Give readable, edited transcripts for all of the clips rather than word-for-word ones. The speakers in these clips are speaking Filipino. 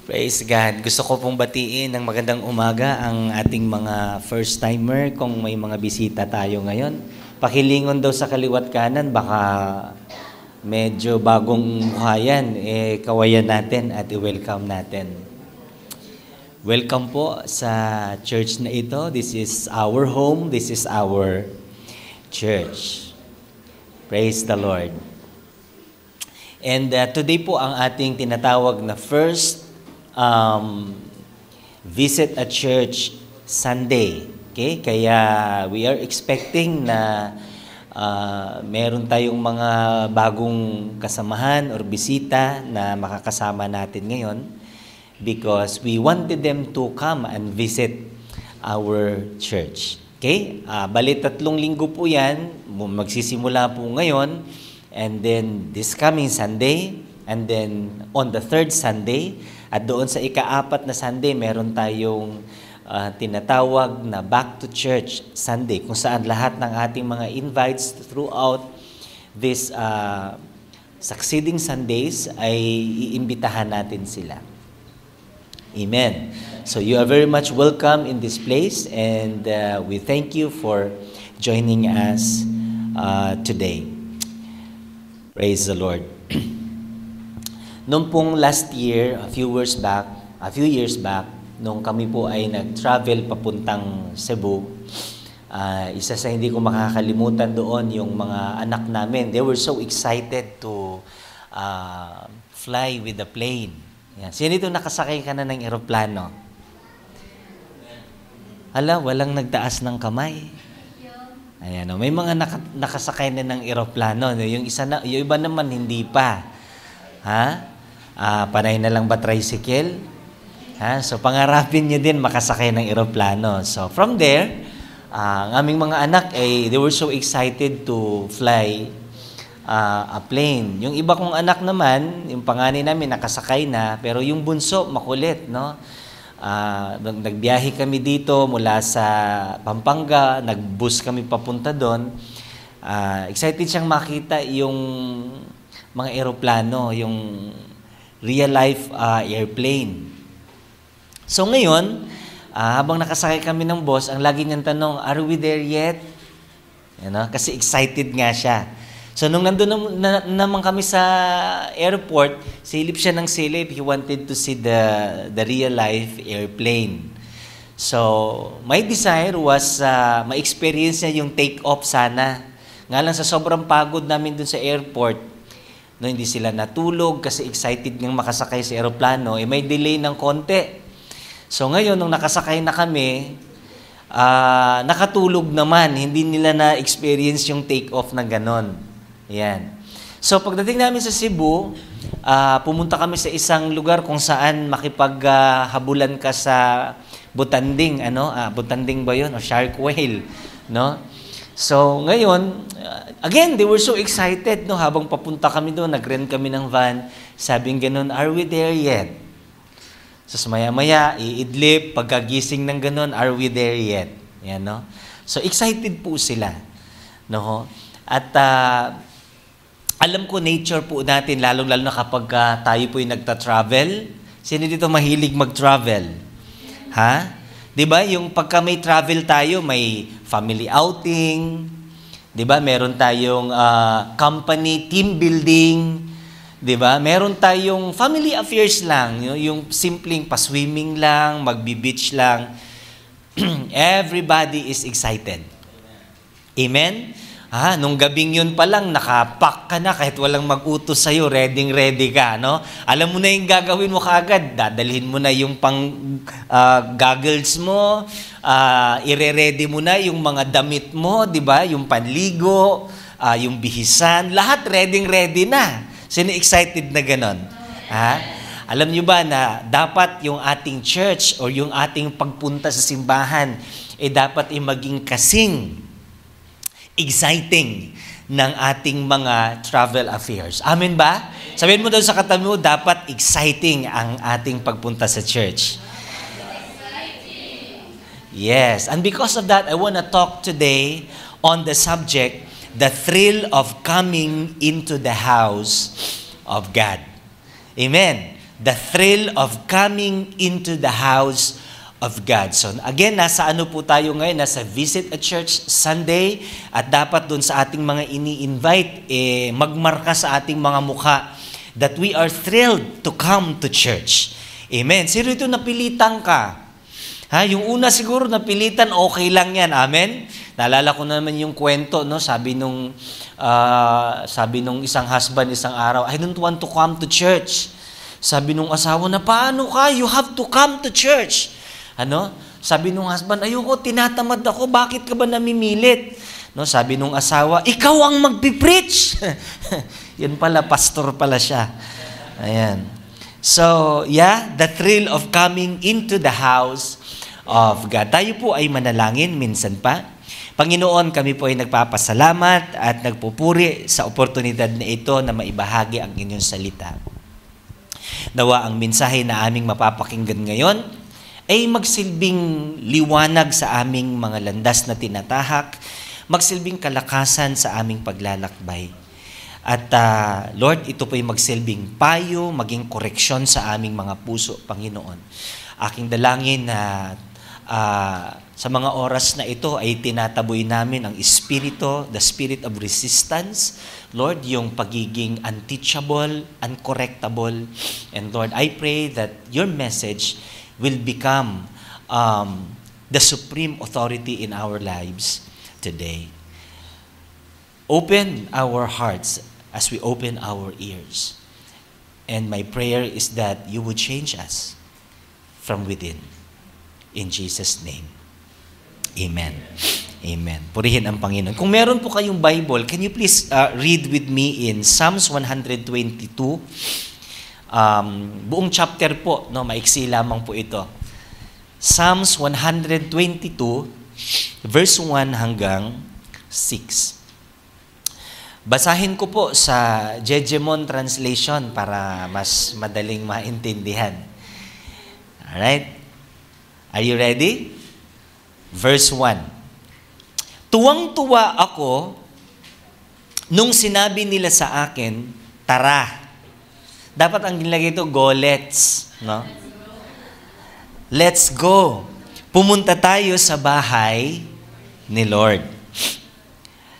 Praise God. Gusto ko pong batiin ng magandang umaga ang ating mga first-timer. Kung may mga bisita tayo ngayon, pakilingon daw sa kaliwat kanan, baka medyo bagong mukha yan. Kawayan natin at i-welcome natin. Welcome po sa church na ito. This is our home. This is our church. Praise the Lord. And today po ang ating tinatawag na first visit a church Sunday. Okay? Kaya we are expecting na meron tayong mga bagong kasamahan or bisita na makakasama natin ngayon because we wanted them to come and visit our church. Okay? Bali 3 linggo po yan. Magsisimula po ngayon. And then this coming Sunday, and then on the 3rd Sunday, at doon sa ika-4 na Sunday, meron tayong tinatawag na Back to Church Sunday, kung saan lahat ng ating mga invites throughout this succeeding Sundays ay iimbitahan natin sila. Amen. So you are very much welcome in this place, and we thank you for joining us today. Praise the Lord. Noong pong last year, a few years back, nung kami po ay nag-travel papuntang Cebu, isa sa hindi ko makakalimutan doon yung mga anak namin. They were so excited to fly with the plane. Yan. Sino dito nakasakay ka na ng eroplano? Hala, walang nagtaas ng kamay. Ayan, may mga nakasakay na ng eroplano. Yung iba naman hindi pa. Panay na lang ba tricycle? So pangarapin niyo din makasakay ng eroplano. So from there, ang aming mga anak they were so excited to fly a plane. Yung iba kong anak naman, yung panganay namin nakasakay na, pero yung bunso makulit, no? Nagbiyahe kami dito mula sa Pampanga, nag-bus kami papunta doon. Excited siyang makita yung mga eroplano, yung real life airplane. So ngayon, habang nakasakay kami ng bus, ang lagi niyang tanong, "Are we there yet?" Kasi excited nga siya. So nung nandun naman kami sa airport, silip siya ng silip. He wanted to see the real life airplane. So my desire was ma-experience niya yung take off sana. Nga lang sa sobrang pagod namin dun sa airport, no, hindi sila natulog kasi excited ng makasakay sa aeroplano, may delay ng konti. So ngayon nung nakasakay na kami, nakatulog naman, hindi nila na-experience yung take off na ganon. Yan. So pagdating namin sa Cebu, pumunta kami sa isang lugar kung saan makipaghabulan ka sa butanding, butanding ba 'yon o shark whale, no? So ngayon, again, they were so excited, no, habang papunta kami doon, nag-rent kami ng van, sabing ganoon, "Are we there yet?" So maya-maya, iidlip, pagkagising ng ganoon, "Are we there yet?" Yan, no? So excited po sila, no? At alam ko nature po natin, lalong-lalo na kapag tayo po yung nagta-travel. Sino dito mahilig mag-travel? Diba? Yung pagka may travel tayo, may family outing, diba? Meron tayong company, team building, diba? Meron tayong family affairs lang, yung simpleng pa-swimming lang, magbi-beach lang. Everybody is excited. Amen? Nung gabing yun pa lang, nakapak ka na kahit walang mag-utos sa'yo, ready ka, no? Alam mo na yung gagawin mo kaagad, dadalhin mo na yung pang goggles mo, ire-ready mo na yung mga damit mo, di ba? Yung panligo, yung bihisan, lahat ready na. Sino excited na ganon? Alam nyo ba na dapat yung ating church or yung ating pagpunta sa simbahan dapat maging kasing exciting ng ating mga travel affairs. Amen ba? Sabihin mo daw sa katabi mo, dapat exciting ang ating pagpunta sa church. Yes. And because of that, I want to talk today on the subject, the thrill of coming into the house of God. Amen. The thrill of coming into the house of God. So again, nasa ano po tayo ngayon? Nasa Visit a Church Sunday, at dapat doon sa ating mga ini-invite, magmarka sa ating mga mukha that we are thrilled to come to church. Amen. Sino ito napilitan ka? Yung una siguro napilitan, okay lang yan. Amen. Naalala ko naman yung kwento, no? Sabi nung isang husband isang araw, I don't want to come to church. Sabi nung asawa, na paano ka? You have to come to church. Sabi nung husband, ayoko, tinatamad ako, bakit ka ba namimilit? Sabi nung asawa, ikaw ang magpipreach. Yan pala, pastor pala siya. Ayan. So, the thrill of coming into the house of God. Tayo po ay manalangin minsan pa. Panginoon, kami po ay nagpapasalamat at nagpupuri sa oportunidad na ito na maibahagi ang inyong salita. Nawa ang mensahe na aming mapapakinggan ngayon ay magsilbing liwanag sa aming mga landas na tinatahak, magsilbing kalakasan sa aming paglalakbay. At Lord, ito po ay magsilbing payo, maging koreksyon sa aming mga puso, Panginoon. Aking dalangin na sa mga oras na ito ay tinataboy namin ang espiritu, the spirit of resistance, Lord, yung pagiging unteachable, uncorrectable. And Lord, I pray that your message will become the supreme authority in our lives today. Open our hearts as we open our ears. And my prayer is that you would change us from within. In Jesus' name. Amen. Amen. Purihin ang Panginoon. Kung meron po kayong Bible, can you please read with me in Psalms 122? Buong chapter po, maiksi lamang po ito. Psalms 122, verse 1 hanggang 6. Basahin ko po sa Jejemon translation para mas madaling maintindihan. Alright? Are you ready? Verse 1. Tuwang-tuwa ako nung sinabi nila sa akin, tara. Dapat ang nilagay ito, go, let's. No? Let's go. Pumunta tayo sa bahay ni Lord.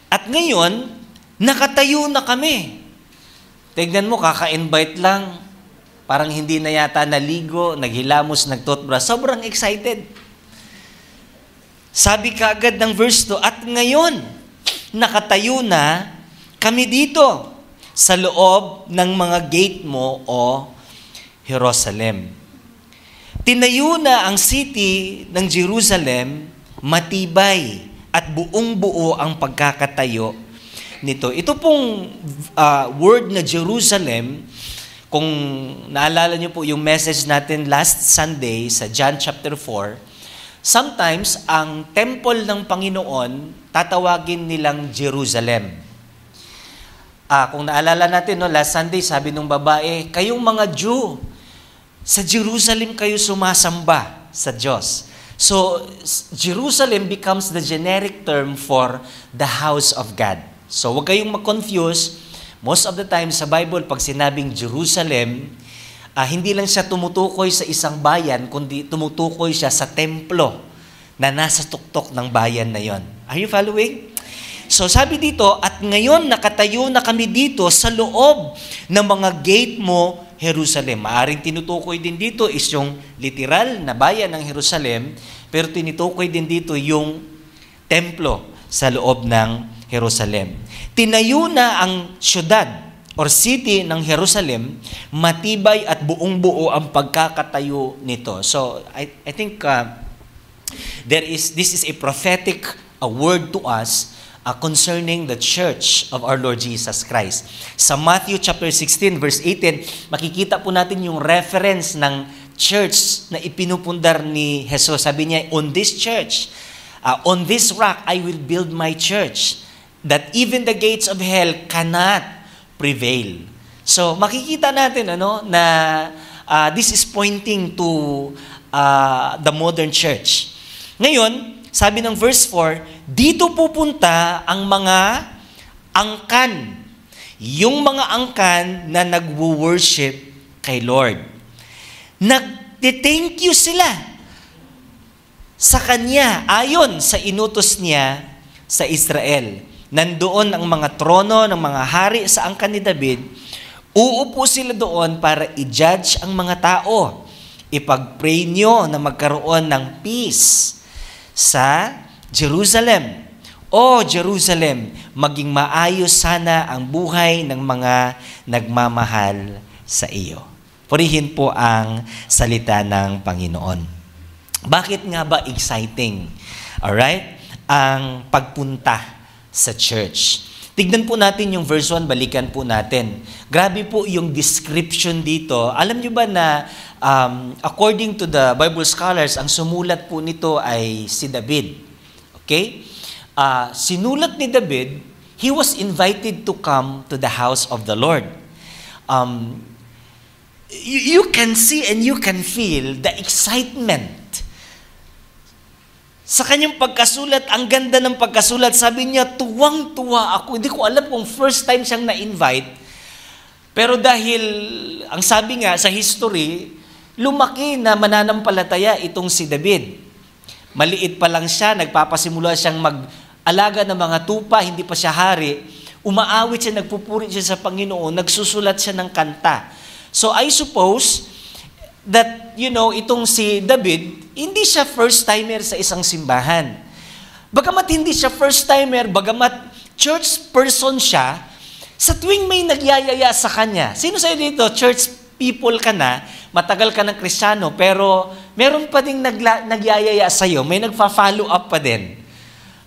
At ngayon, nakatayo na kami. Tignan mo, kaka-invite lang. Parang hindi na yata naligo, naghilamos, nag-toothbrush. Sobrang excited. Sabi kaagad ng verse 2, at ngayon, nakatayo na kami dito sa loob ng mga gate mo, o Jerusalem. Tinayo na ang city ng Jerusalem, matibay at buong-buo ang pagkakatayo nito. Ito pong word na Jerusalem, kung naalala niyo po yung message natin last Sunday sa John chapter 4, sometimes ang temple ng Panginoon tatawagin nilang Jerusalem. Kung naalala natin, last Sunday sabi nung babae, kayong mga Jew, sa Jerusalem kayo sumasamba sa Diyos. So, Jerusalem becomes the generic term for the house of God. So, huwag kayong mag-confuse. Most of the time sa Bible, pag sinabing Jerusalem, hindi lang siya tumutukoy sa isang bayan, kundi tumutukoy siya sa templo na nasa tuktok ng bayan na yon. Are you following? So sabi dito, at ngayon nakatayo na kami dito sa loob ng mga gate mo, Jerusalem. Maaring tinutukoy din dito is yung literal na bayan ng Jerusalem, pero tinutukoy din dito yung templo sa loob ng Jerusalem. Tinayo na ang syudad or city ng Jerusalem, matibay at buong-buo ang pagkakatayo nito. So, I think this is a prophetic word to us concerning the church of our Lord Jesus Christ. Sa Matthew chapter 16, verse 18, makikita po natin yung reference ng church na ipinupundar ni Jesus. Sabi niya, on this church, on this rock, I will build my church, that even the gates of hell cannot prevail. So, makikita natin na this is pointing to the modern church. Ngayon, sabi ng verse 4, dito pupunta ang mga angkan. yung mga angkan na nagwo-worship kay Lord. Nag-thank you sila sa Kanya ayon sa inutos niya sa Israel. Nandoon ang mga trono ng mga hari sa angkan ni David. Uupo sila doon para i-judge ang mga tao. Ipag-pray nyo na magkaroon ng peace sa Jerusalem. O Jerusalem, maging maayos sana ang buhay ng mga nagmamahal sa iyo. Purihin po ang salita ng Panginoon. Bakit nga ba exciting? Alright? Ang pagpunta sa church. Tignan po natin yung verse 1, balikan po natin. Grabe po yung description dito. Alam nyo ba na according to the Bible scholars, ang sumulat po nito ay si David. Okay? Sinulat ni David, he was invited to come to the house of the Lord. You can see and you can feel the excitement sa kanyang pagkasulat. Ang ganda ng pagkasulat. Sabi niya, tuwang-tuwa ako. Hindi ko alam kung first time siyang na-invite. Pero dahil, ang sabi nga sa history, lumaki na mananampalataya itong si David. Maliit pa lang siya, nagpapasimula siyang mag-alaga ng mga tupa, hindi pa siya hari. Umaawit siya, nagpupuri siya sa Panginoon, nagsusulat siya ng kanta. So I suppose that, itong si David, hindi siya first-timer sa isang simbahan. Bagamat hindi siya first-timer, bagamat church person siya, sa tuwing may nagyayaya sa kanya. Sino sa'yo dito? Church people ka na, matagal ka ng Kristiyano, pero meron pa ding nagyayaya sa'yo, may nagpa-follow up pa din.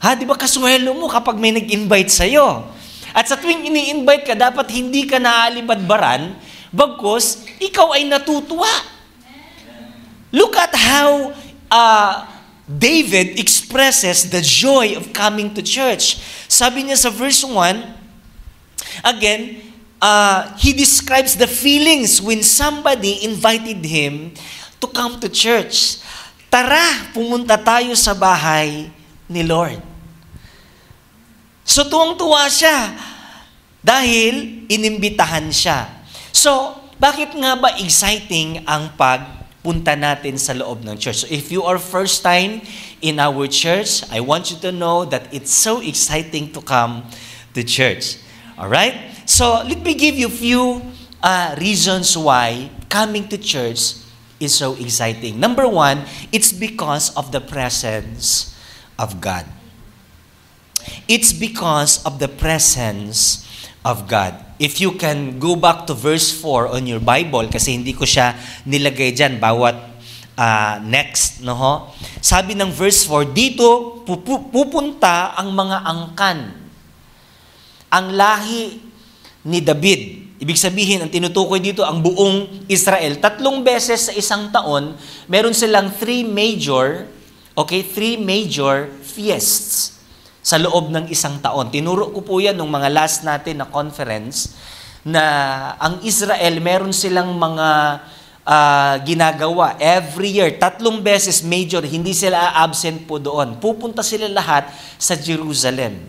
Di ba kaswelo mo kapag may nag-invite sa'yo? At sa tuwing ini-invite ka, dapat hindi ka naalibadbaran, bagkus, ikaw ay natutuwa. Look at how David expresses the joy of coming to church. Sabi niya sa verse 1, again, he describes the feelings when somebody invited him to come to church. Tara, pumunta tayo sa bahay ni Lord. So tuwang-tuwa siya dahil inimbitahan siya. So, bakit nga ba exciting ang pagpunta natin sa loob ng church? So if you are first time in our church, I want you to know that it's so exciting to come to church. Alright? So let me give you a few reasons why coming to church is so exciting. Number 1, it's because of the presence of God. It's because of the presence of God. If you can go back to verse 4 on your Bible, kasi hindi ko siya nilagay dyan, bawat next, no ho? Sabi ng verse 4, dito pupunta ang mga angkan, ang lahi ni David. Ibig sabihin, ang tinutukoy dito, ang buong Israel. 3 beses sa isang taon, meron silang 3 major feasts sa loob ng isang taon. Tinuro ko po yan nung mga last natin na conference na ang Israel, meron silang mga ginagawa every year. 3 beses major, hindi sila absent po doon. Pupunta sila lahat sa Jerusalem.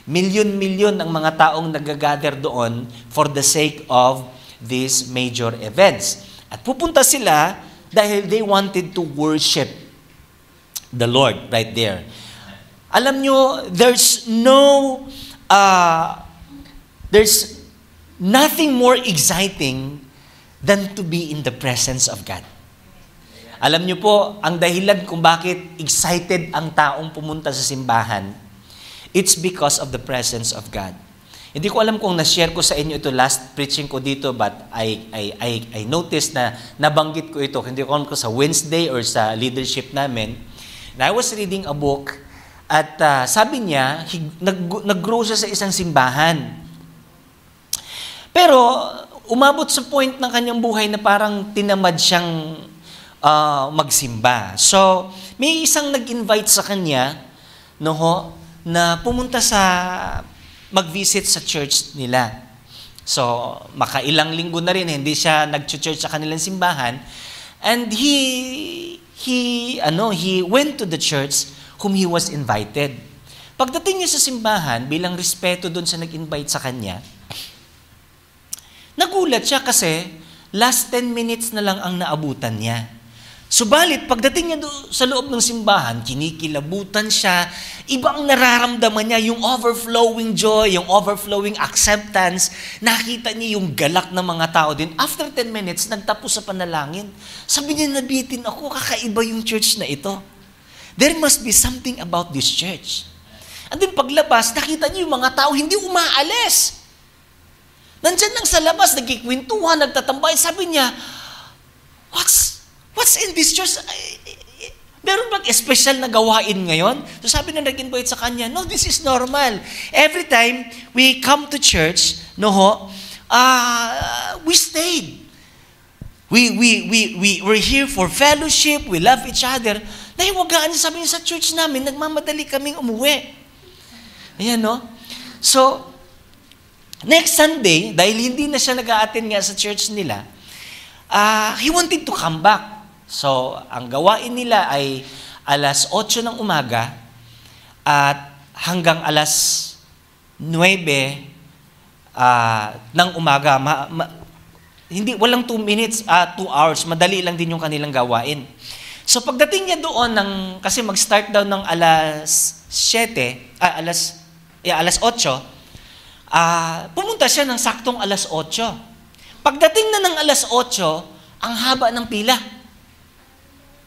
Milyon-milyon ang mga taong nagagather doon for the sake of these major events. At pupunta sila dahil they wanted to worship the Lord right there. Alam nyo, there's nothing more exciting than to be in the presence of God. Alam nyo po, ang dahilan kung bakit excited ang taong pumunta sa simbahan, it's because of the presence of God. Hindi ko alam kung na-share ko sa inyo ito last preaching ko dito, but I noticed na nabanggit ko ito. Hindi ko alam kung sa Wednesday or sa leadership namin. And I was reading a book. At sabi niya, nag-grow siya sa isang simbahan. Pero umabot sa point ng kanyang buhay na parang tinamad siyang magsimba. So, may isang nag-invite sa kanya, na pumunta mag-visit sa church nila. So, makailang linggo na rin, hindi siya nag-church sa kanilang simbahan. And he went to the church whom he was invited. Pagdating niya sa simbahan, bilang respeto doon sa nag-invite sa kanya, Nagulat siya kasi last 10 minutes na lang ang naabutan niya. Subalit, pagdating niya sa loob ng simbahan, kinikilabutan siya, ibang nararamdaman niya, yung overflowing joy, yung overflowing acceptance, nakita niya yung galak ng mga tao din. After 10 minutes, nagtapos sa panalangin. Sabi niya, nabitin ako, kakaiba yung church na ito. There must be something about this church. And then paglabas, nakita niya yung mga tao hindi umaalis. Nandyan lang sa labas, nagkikwentuhan, nagtatambay. Sabi niya, What's in this church? Meron bang special na gawain ngayon? So sabi na nag-invite sa kanya, no, this is normal. Every time we come to church, we stayed. We're here for fellowship, we love each other. Nahiwagaan niya, sabi niya sa church namin, nagmamadali kaming umuwi. Ayan, no? So, next Sunday, dahil hindi na siya nag-a-attend nga sa church nila, he wanted to come back. So, ang gawain nila ay alas 8 ng umaga at hanggang alas 9 ng umaga. Walang 2 minutes, 2 hours. Madali lang din yung kanilang gawain. So, pagdating niya doon, kasi mag-start daw ng alas 8, pumunta siya ng saktong alas 8. Pagdating na ng alas 8, ang haba ng pila.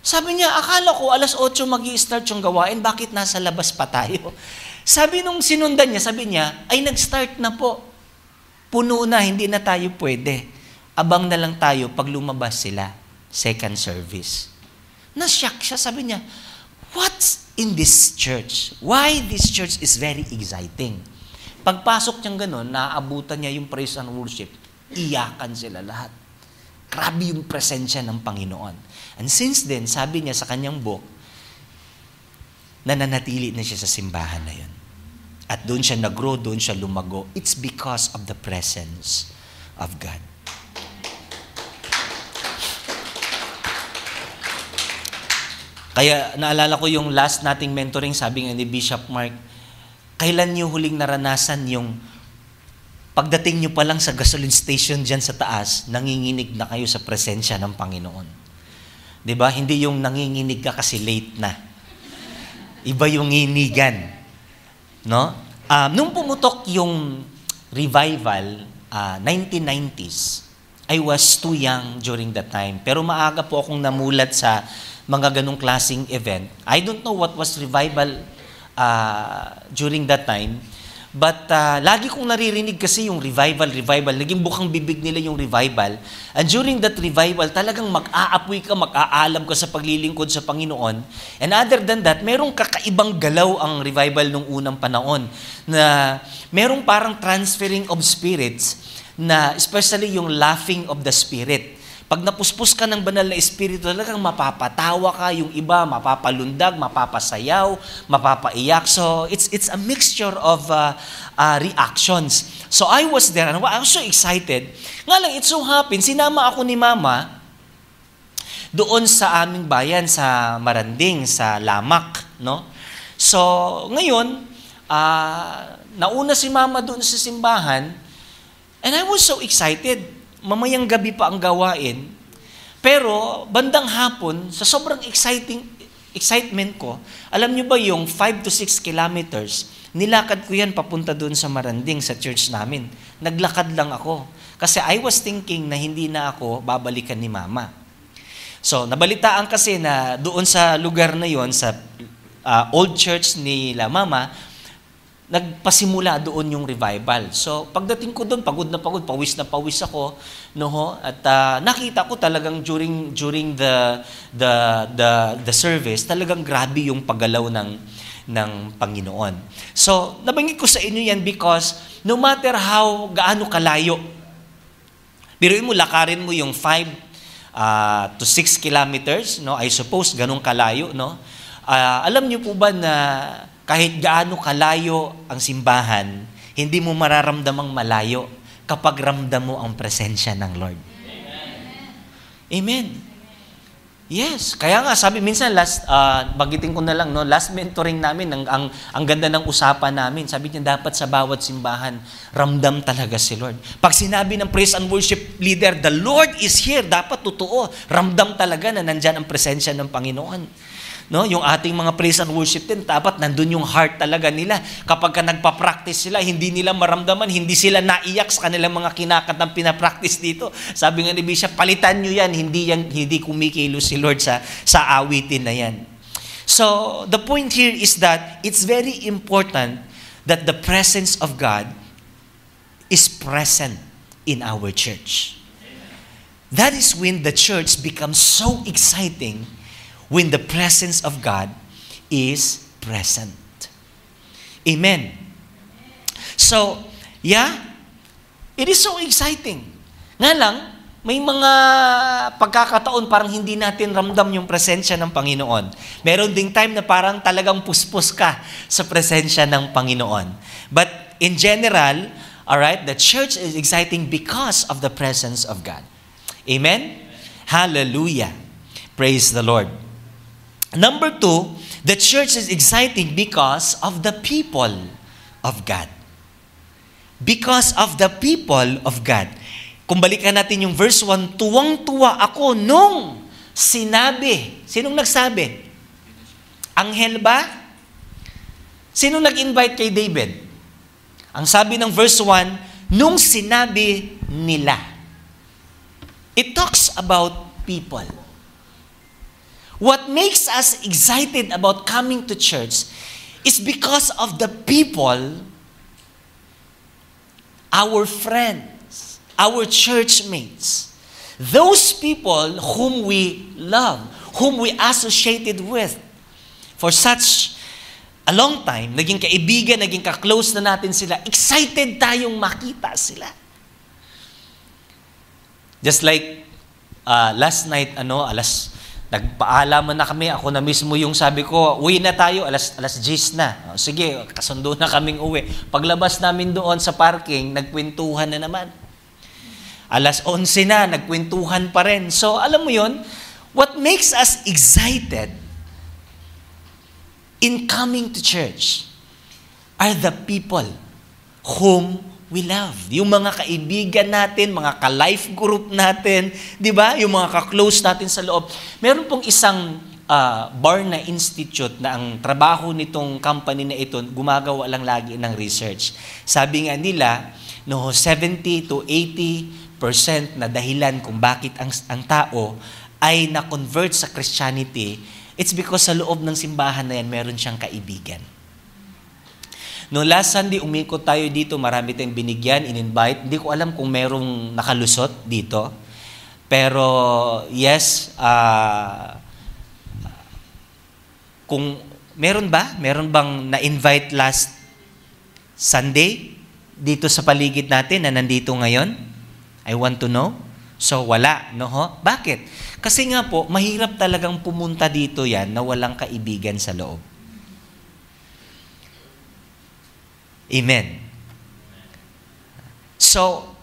Sabi niya, akala ko alas 8 mag-i-start yung gawain, bakit nasa labas pa tayo? Sabi nung sinundan niya, sabi niya, ay nag-start na po. Puno na, hindi na tayo pwede. Abang na lang tayo pag lumabas sila. Second service. Nashock siya, sabi niya, what's in this church? Why this church is very exciting? Pagpasok niyang ganun, naaabutan niya yung praise and worship. Iyakan sila lahat. Grabe yung presensya ng Panginoon. And since then, sabi niya sa kanyang book, nananatili na siya sa simbahan na yun. At doon siya nag-grow, doon siya lumago. It's because of the presence of God. Kaya naalala ko yung last nating mentoring, sabi nga ni Bishop Mark, kailan niyo huling naranasan yung pagdating niyo pa lang sa gasoline station dyan sa taas, nanginginig na kayo sa presensya ng Panginoon. 'Di ba? Hindi yung nanginginig ka kasi late na. Iba yung nginigan. No? Nung pumutok yung revival, 1990s, I was too young during that time. Pero maaga po akong namulat sa mga ganong klaseng event. I don't know what was revival during that time. But lagi kong naririnig kasi yung revival. Naging bukang bibig nila yung revival. And during that revival, talagang mag-aapoy ka, mag-aalam ka sa paglilingkod sa Panginoon. And other than that, merong kakaibang galaw ang revival nung unang panahon. Na merong parang transferring of spirits, na especially yung laughing of the Spirit. Pag napuspos ka ng banal na Espiritu, talagang mapapatawa ka, yung iba mapapalundag, mapapasayaw, mapapaiyak. So it's a mixture of reactions. So I was there and I was so excited. Nga lang, it so happened, sinama ako ni Mama doon sa aming bayan, sa Maranding, sa Lamak. No? So ngayon, nauna si Mama doon sa simbahan and I was so excited. Mamayang gabi pa ang gawain. Pero bandang hapon, sa sobrang excitement ko, alam niyo ba yung 5 to 6 kilometers, nilakad ko yan papunta doon sa Maranding, sa church namin. Naglakad lang ako. Kasi I was thinking na hindi na ako babalikan ni Mama. So, nabalitaan kasi na doon sa lugar na yon, sa old church ni Mama, nagpasimula doon yung revival. So, pagdating ko doon, pagod na pawis ako, no? At nakita ko talagang during the service, talagang grabe yung paggalaw ng Panginoon. So, nabanggit ko sa inyo yan because no matter how gaano kalayo, biruin mo, lakarin mo yung 5 to 6 kilometers, no? I suppose ganun kalayo, no? Alam niyo po ba na kahit gaano kalayo ang simbahan, hindi mo mararamdamang malayo kapag ramdam mo ang presensya ng Lord. Amen. Amen. Yes, kaya nga sabi minsan bagitin ko na lang last mentoring namin ang ganda ng usapan namin. Sabi niya dapat sa bawat simbahan ramdam talaga si Lord. Pag sinabi ng praise and worship leader, the Lord is here, dapat totoo. Ramdam talaga na nandiyan ang presensya ng Panginoon. No, yung ating mga praise and worship din, dapat nandun yung heart talaga nila. Kapag ka nagpa-practice sila, hindi nila maramdaman, hindi sila naiyak sa kanilang mga kinakatang pinapractice dito. Sabi nga ni Bishop, palitan nyo yan, hindi kumikilos si Lord sa awitin na yan. So, the point here is that it's very important that the presence of God is present in our church. That is when the church becomes so exciting when the presence of God is present. Amen. So, it is so exciting. Nga lang, may mga pagkakataon parang hindi natin ramdam yung presensya ng Panginoon. Meron ding time na parang talagang puspos ka sa presensya ng Panginoon. But in general, alright, the church is exciting because of the presence of God. Amen? Hallelujah. Praise the Lord. Number 2, the church is exciting because of the people of God. Because of the people of God. Kung balikan natin yung verse 1, tuwang-tuwa ako nung sinabi. Sinong nagsabi? Anghel ba? Sinong nag-invite kay David? Ang sabi ng verse 1, nung sinabi nila. It talks about people. What makes us excited about coming to church is because of the people, our friends, our churchmates, those people whom we love, whom we associated with for such a long time, naging kaibigan, naging ka-close na natin sila, excited tayong makita sila. Just like last night, nagpaalaman na kami, ako na mismo yung sabi ko, uwi na tayo, alas 10 na. Sige, kasundo na kaming uwi. Paglabas namin doon sa parking, nagkwentuhan na naman. Alas 11 na, nagkwentuhan pa rin. So, alam mo yun, what makes us excited in coming to church are the people whom we love. Yung mga kaibigan natin, mga ka-life group natin, di ba? Yung mga ka-close natin sa loob. Meron pong isang Barna Institute na ang trabaho nitong company na ito, gumagawa lang lagi ng research. Sabi nga nila, 70 to 80% na dahilan kung bakit ang tao ay na-convert sa Christianity, it's because sa loob ng simbahan na yan, meron siyang kaibigan. No, last Sunday, umikot tayo dito, marami tayong binigyan, in-invite. Hindi ko alam kung merong nakalusot dito. Pero, yes, kung meron ba? Meron bang na-invite last Sunday dito sa paligid natin na nandito ngayon? I want to know. So, wala, no ho? Bakit? Kasi nga po, mahirap talagang pumunta dito yan na walang kaibigan sa loob. Amen. So,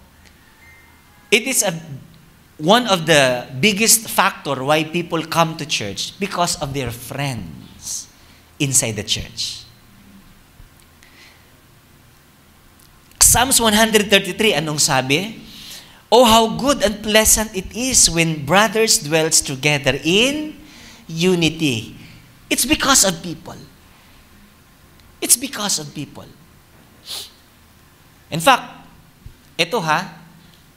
it is one of the biggest factor why people come to church because of their friends inside the church. Psalms 133, anong sabi? Oh, how good and pleasant it is when brothers dwells together in unity. It's because of people. It's because of people. In fact, ito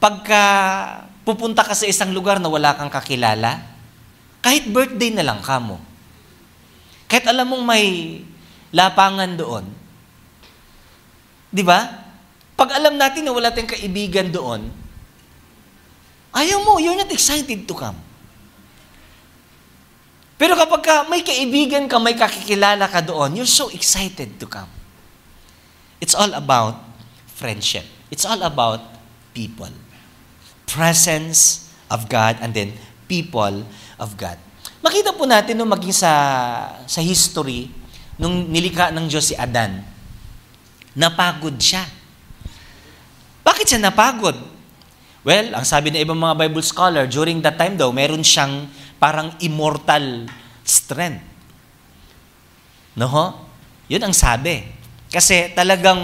pagka pupunta ka sa isang lugar na wala kang kakilala, kahit birthday na lang ka mo, kahit alam mong may lapangan doon, di ba? Pag alam natin na wala tayong kaibigan doon, ayaw mo, you're not excited to come. Pero kapag may kaibigan ka, may kakikilala ka doon, you're so excited to come. It's all about friendship. It's all about people. Presence of God and then people of God. Makita po natin nung maging sa history, nung nilikha ng Diyos si Adan, napagod siya. Bakit siya napagod? Well, ang sabi ng ibang mga Bible scholar, during that time daw, meron siyang parang immortal strength. No? Yun ang sabi. Kasi talagang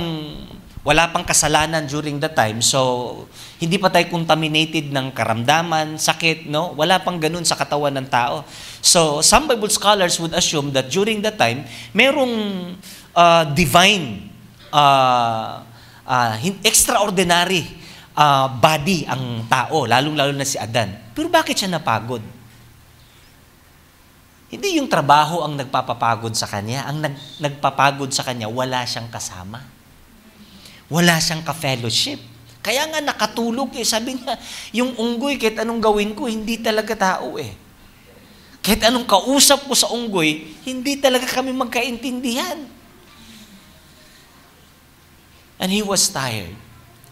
wala pang kasalanan during the time, so hindi pa tayo contaminated ng karamdaman, sakit, no? Wala pang ganun sa katawan ng tao. So, some Bible scholars would assume that during the time, merong divine, extraordinary body ang tao, lalong-lalo na si Adan. Pero bakit siya napagod? Hindi yung trabaho ang nagpapapagod sa kanya. Ang nagpapagod sa kanya, wala siyang kasama. Wala siyang ka-fellowship. Kaya nga nakatulog eh. Sabi niya, yung unggoy, kahit anong gawin ko, hindi talaga tao eh. Kahit anong kausap ko sa unggoy, hindi talaga kami magkaintindihan. And he was tired.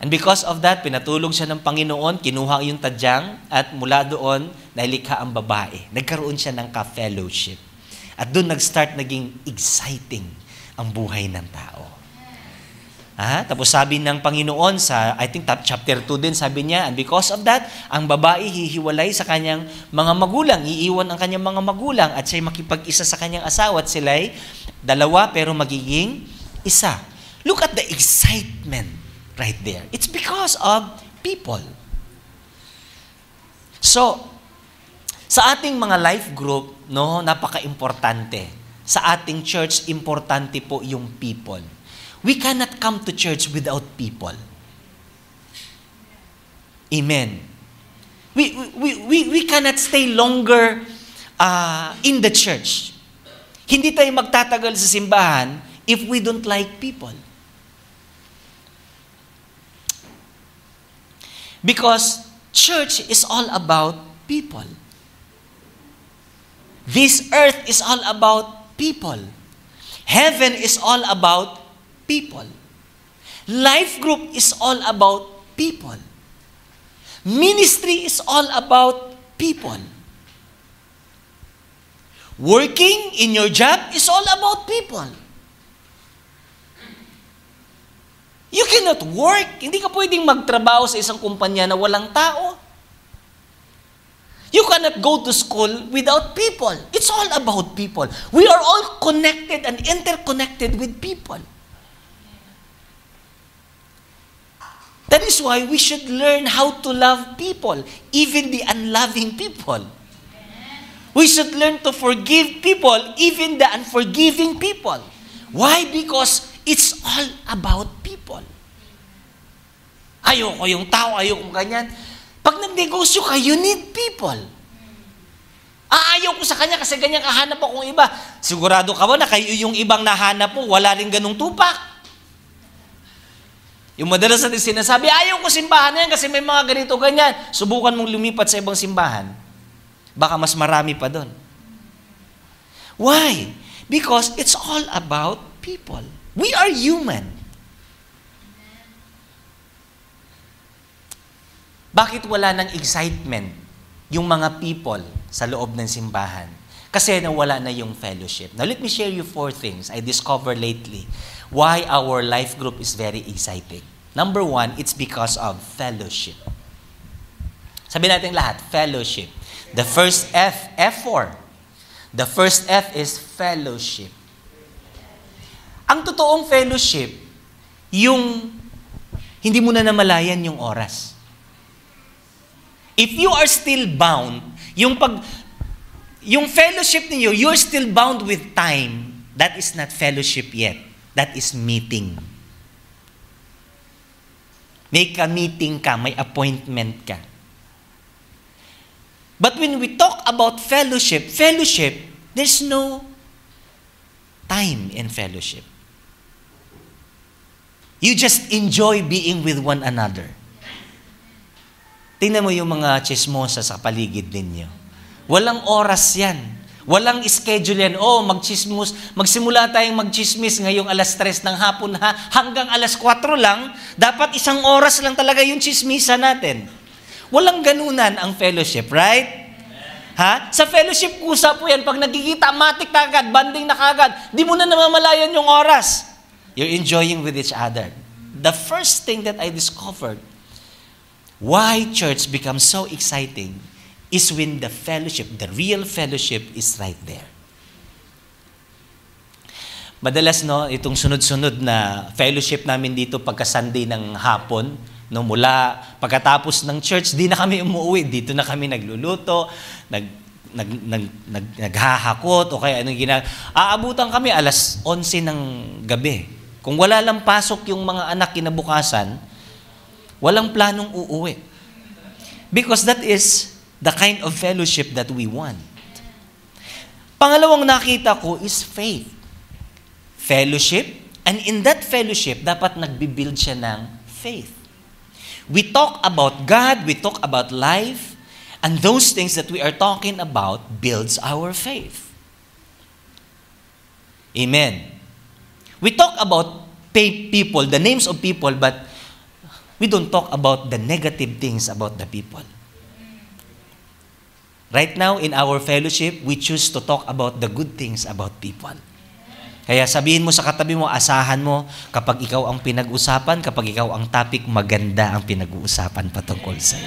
And because of that, pinatulog siya ng Panginoon, kinuha yung tadyang, at mula doon, nalikha ang babae. Nagkaroon siya ng ka-fellowship. At doon nag-start naging exciting ang buhay ng tao. Tapos sabi ng Panginoon sa, I think chapter 2 din, sabi niya, and because of that, ang babae hihiwalay sa kanyang mga magulang, iiwan ang kanyang mga magulang, at siya'y makipag-isa sa kanyang asawa, at sila'y dalawa pero magiging isa. Look at the excitement right there. It's because of people. So, sa ating mga life group, no, napaka-importante. Sa ating church, importante po yung people. We cannot come to church without people. Amen. We cannot stay longer in the church. Hindi tayo magtatagal sa simbahan if we don't like people. Because church is all about people. This earth is all about people. Heaven is all about people. Life group is all about people. Ministry is all about people. Working in your job is all about people. You cannot work. Hindi ka pwedeng magtrabaho sa isang kumpanya na walang tao. You cannot go to school without people. It's all about people. We are all connected and interconnected with people. That is why we should learn how to love people, even the unloving people. We should learn to forgive people, even the unforgiving people. Why? Because it's all about people. Ayoko yung tao, ayoko ganyan. Pag nagnegosyo ka, you need people. Ayaw ko sa kanya kasi ganyan kahanap akong iba. Sigurado ka ba na kayo yung ibang nahanap mo, wala rin ganung tupak? Yung madalas natin sinasabi, ayaw ko simbahan na yan kasi may mga ganito ganyan. Subukan mong lumipat sa ibang simbahan. Baka mas marami pa doon. Why? Because it's all about people. We are human. Bakit wala ng excitement yung mga people sa loob ng simbahan? Kasi nawala na yung fellowship. Now let me share you 4 things I discovered lately why our life group is very exciting. Number 1, it's because of fellowship. Sabi natin lahat, fellowship. The first F4. The first F is fellowship. Ang totoong fellowship, yung hindi mo na namalayan yung oras. If you are still bound, yung fellowship niyo, you're still bound with time, that is not fellowship yet. That is meeting. May ka-meeting ka, may appointment ka. But when we talk about fellowship, there's no time in fellowship. You just enjoy being with one another. Tingnan mo yung mga chismosa sa paligid ninyo. Walang oras yan. Walang schedule yan. Magsimula tayong magchismis ngayong alas 3 ng hapon hanggang alas 4 lang. Dapat 1 oras lang talaga yung chismisa natin. Walang ganunan ang fellowship, right? Sa fellowship, kusa po yan. Pag nagkikita, matik na agad, banding na kagad, di mo na namamalayan yung oras. You're enjoying with each other. The first thing that I discovered why church becomes so exciting is when the fellowship, the real fellowship is right there. Madalas, no, itong sunod-sunod na fellowship namin dito pagka Sunday ng hapon, no, mula pagkatapos ng church, di na kami umuwi. Dito na kami nagluluto, naghahakot, o kaya anong aabutan kami alas 11 ng gabi. Kung wala lang pasok yung mga anak kinabukasan, walang planong uuwi. Because that is the kind of fellowship that we want. Pangalawang nakita ko is faith. Fellowship, and in that fellowship, dapat nagbibuild siya ng faith. We talk about God, we talk about life, and those things that we are talking about builds our faith. Amen. We talk about people, the names of people, but we don't talk about the negative things about the people. Right now, in our fellowship, we choose to talk about the good things about people. Kaya sabihin mo sa katabi mo, asahan mo, kapag ikaw ang pinag-usapan, kapag ikaw ang topic, maganda ang pinag-uusapan patungkol sa'yo.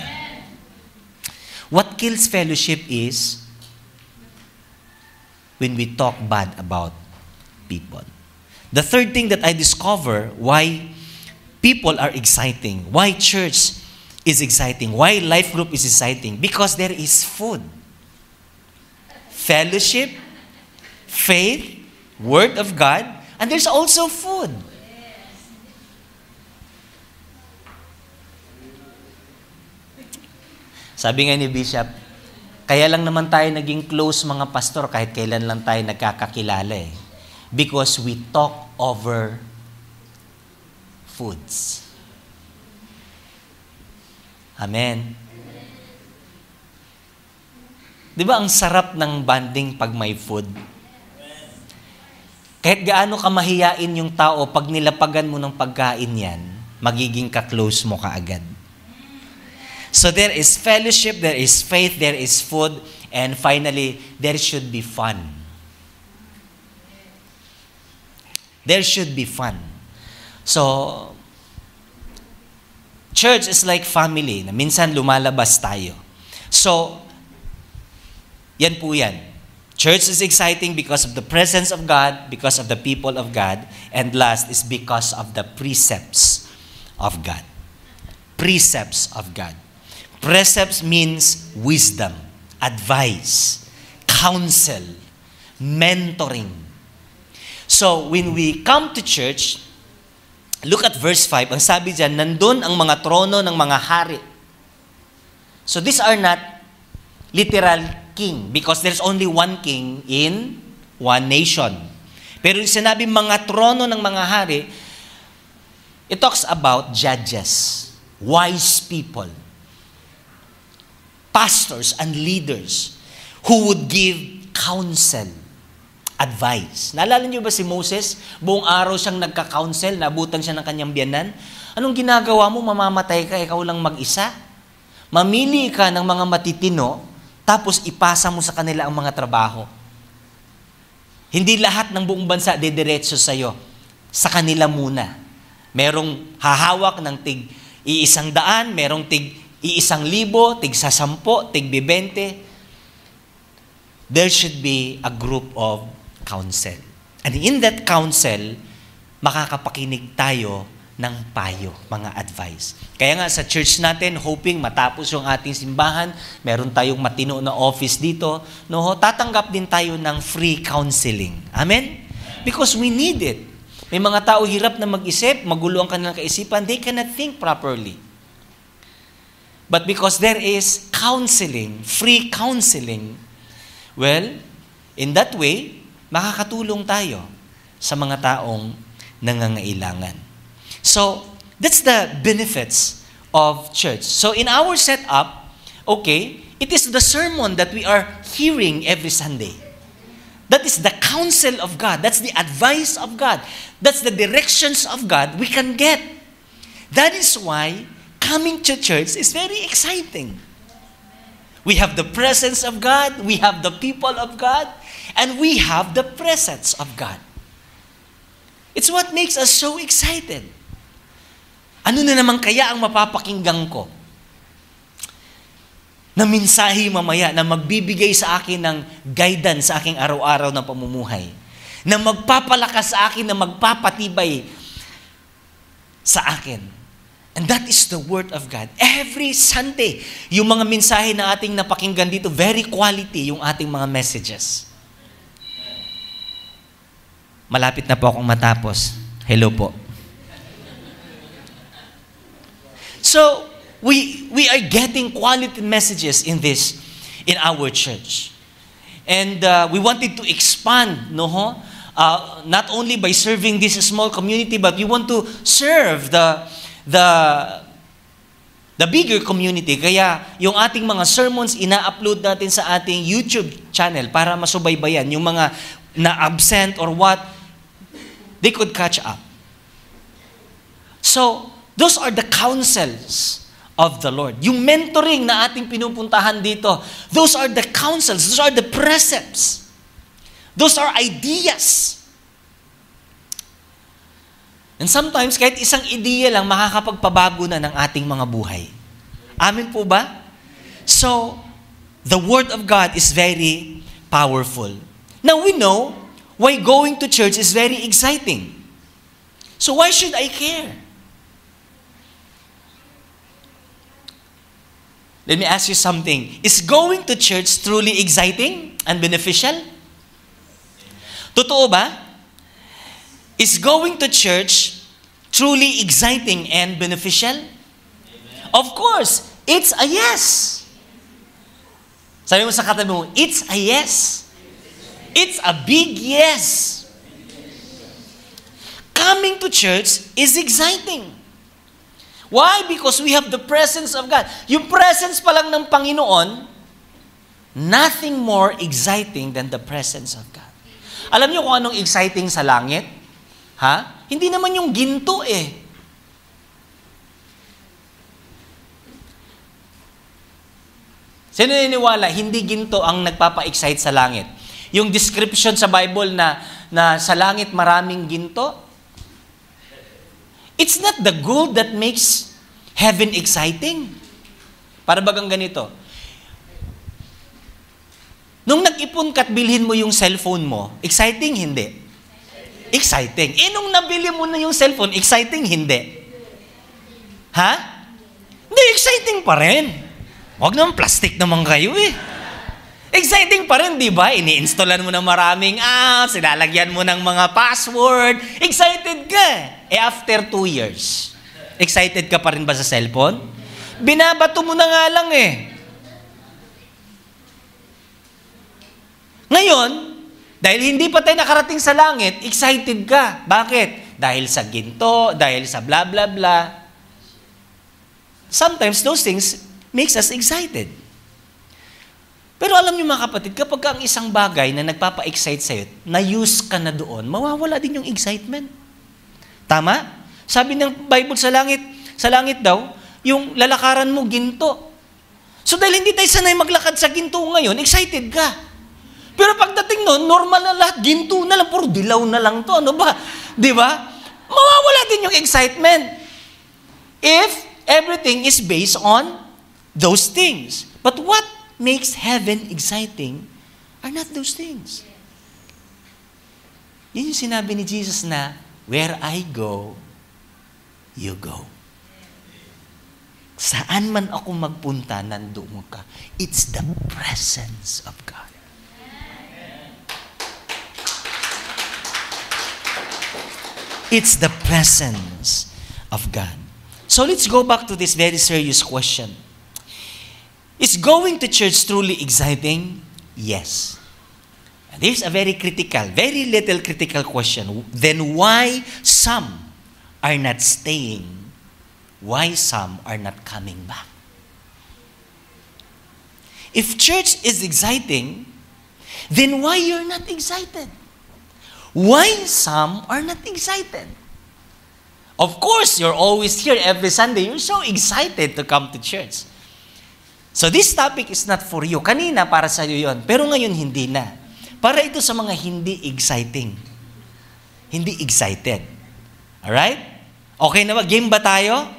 What kills fellowship is when we talk bad about people. The third thing that I discover why people are exciting, why church is exciting, why life group is exciting, because there is food. Fellowship, faith, Word of God, and there's also food. Sabi nga ni Bishop, kaya lang naman tayo naging close mga pastor kahit kailan lang tayo nagkakakilala eh. Because we talk over foods. Amen. Di ba ang sarap ng bonding pag may food? Kahit gaano ka mahiyain yung tao, pag nilapagan mo ng pagkain yan, magiging ka-close mo kaagad. So there is fellowship, there is faith, there is food, and finally, there should be fun. There should be fun. So, church is like family, na minsan lumalabas tayo. So, yan po yan. Church is exciting because of the presence of God, because of the people of God, and last is because of the precepts of God. Precepts of God. Precepts means wisdom, advice, counsel, mentoring. So, when we come to church, look at verse 5. Ang sabi dyan, nandun ang mga trono ng mga hari. So, these are not literal king because there's only one king in one nation. Pero yung sinabi mga trono ng mga hari, it talks about judges, wise people, pastors and leaders who would give counsel, advice. Naalala niyo ba si Moses? Buong araw siyang nagka-counsel, nabutan siya ng kanyang biyanan. Anong ginagawa mo? Mamamatay ka, ikaw lang mag-isa? Mamili ka ng mga matitino, tapos ipasa mo sa kanila ang mga trabaho. Hindi lahat ng buong bansa dediretso sa'yo. Sa kanila muna. Merong hahawak ng tig-100, merong tig-1,000, tig-10, tig-20. There should be a group of counsel. And in that counsel, makakapakinig tayo ng payo, mga advice. Kaya nga sa church natin, hoping matapos yung ating simbahan, meron tayong matino na office dito, no, tatanggap din tayo ng free counseling. Amen? Because we need it. May mga tao hirap na mag-isip, magulo ang kanilang kaisipan, they cannot think properly. But because there is counseling, free counseling, well, in that way, makakatulong tayo sa mga taong nangangailangan. So, that's the benefits of church. So, in our setup, okay, it is the sermon that we are hearing every Sunday. That is the counsel of God. That's the advice of God. That's the directions of God we can get. That is why coming to church is very exciting. We have the presence of God, we have the people of God, and we have the presence of God. It's what makes us so excited. Ano na naman kaya ang mapapakinggan ko? na mensahe mamaya na magbibigay sa akin ng guidance sa aking araw-araw na pamumuhay. Na magpapalakas sa akin, na magpapatibay sa akin. And that is the Word of God. Every Sunday, yung mga mensahe na ating napakinggan dito, very quality yung ating mga messages. Malapit na po akong matapos. Hello po. So, we are getting quality messages in our church. And we wanted to expand, not only by serving this small community, but we want to serve the bigger community. Kaya yung ating mga sermons, ina-upload natin sa ating YouTube channel para masubaybayan. Yung mga na-absent or what, they could catch up. So, those are the counsels of the Lord. Yung mentoring na ating pinupuntahan dito, those are the counsels, those are the precepts. Those are ideas. And sometimes, kahit isang ideya lang, makakapagpabago na ng ating mga buhay. Amin po ba? So, the Word of God is very powerful. Now, we know why going to church is very exciting. So, why should I care? Let me ask you something. Is going to church truly exciting and beneficial? Totoo ba? Is going to church truly exciting and beneficial? Amen. Of course, it's a yes. Sabi mo sa katabi mo, it's a yes. It's a big yes. Coming to church is exciting. Why? Because we have the presence of God. Yung presence pa lang ng Panginoon, nothing more exciting than the presence of God. Alam niyo kung anong exciting sa langit? Ha? Hindi naman yung ginto eh. Sino naniniwala, hindi ginto ang nagpapa-excite sa langit? Yung description sa Bible na sa langit maraming ginto, it's not the gold that makes heaven exciting. Para bagang ganito. Nung nag-ipon ka't bilhin mo yung cellphone mo, exciting? Hindi. Exciting. Nung nabili mo na yung cellphone, exciting? Hindi. Ha? Hindi, exciting pa rin. Huwag naman plastic naman kayo eh. Exciting pa rin, di ba? Ini-installan mo ng maraming apps, ilalagyan mo ng mga password. Excited ka. After 2 years, excited ka pa rin ba sa cellphone? Binabato mo na nga lang eh. Ngayon, dahil hindi pa tayo nakarating sa langit, excited ka. Bakit? Dahil sa ginto, dahil sa bla bla bla. Sometimes those things makes us excited. Pero alam niyo mga kapatid, kapag ang isang bagay na nagpapa-excite sa'yo, na-use ka na doon, mawawala din yung excitement. Tama? Sabi ng Bible sa langit daw, yung lalakaran mo ginto. So dahil hindi tayo sanay maglakad sa ginto ngayon, excited ka. Pero pagdating noon, normal na lahat, ginto na lang, puro dilaw na lang to. Ano ba? Di ba? Mawawala din yung excitement. If everything is based on those things. But what makes heaven exciting are not those things. Yun yung sinabi ni Jesus na, where I go, you go. Saan man ako magpunta, nandoon ka. It's the presence of God. It's the presence of God. So let's go back to this very serious question. Is going to church truly exciting? Yes. And there's a very little critical question. Then why some are not staying? Why some are not coming back? If church is exciting, then why you're not excited? Why some are not excited? Of course, you're always here every Sunday. You're so excited to come to church. So this topic is not for you. Kanina para sa iyo yon, pero ngayon hindi na. Para ito sa mga hindi exciting. Hindi excited. Alright? Okay na ba? Game ba tayo?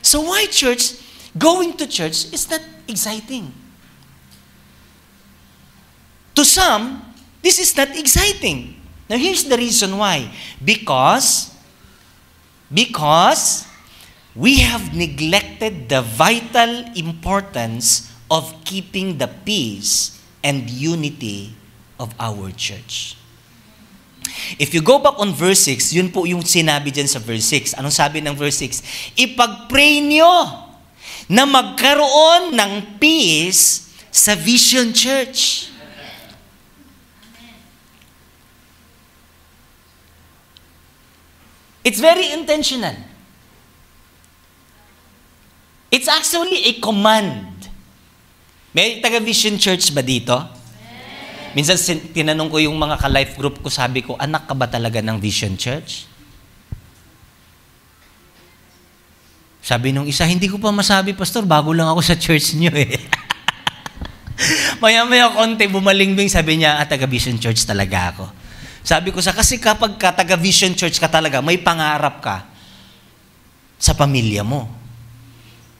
So why church, going to church is not exciting? some, this is not exciting. Now, here's the reason why. Because we have neglected the vital importance of keeping the peace and unity of our church. If you go back on verse 6, yun po yung sinabi dyan sa verse 6. Anong sabi ng verse 6? Ipag-pray nyo na magkaroon ng peace sa Vision Church. It's very intentional. It's actually a command. May taga-Vision Church ba dito? Minsan tinanong ko yung mga ka-life group ko, sabi ko, anak ka ba talaga ng Vision Church? Sabi nung isa, hindi ko pa masabi, Pastor, bago lang ako sa church niyo eh. Maya-maya konti, bumalingbing, sabi niya, taga-Vision Church talaga ako. Sabi ko kasi kapag ka taga-Vision Church ka talaga, may pangarap ka sa pamilya mo.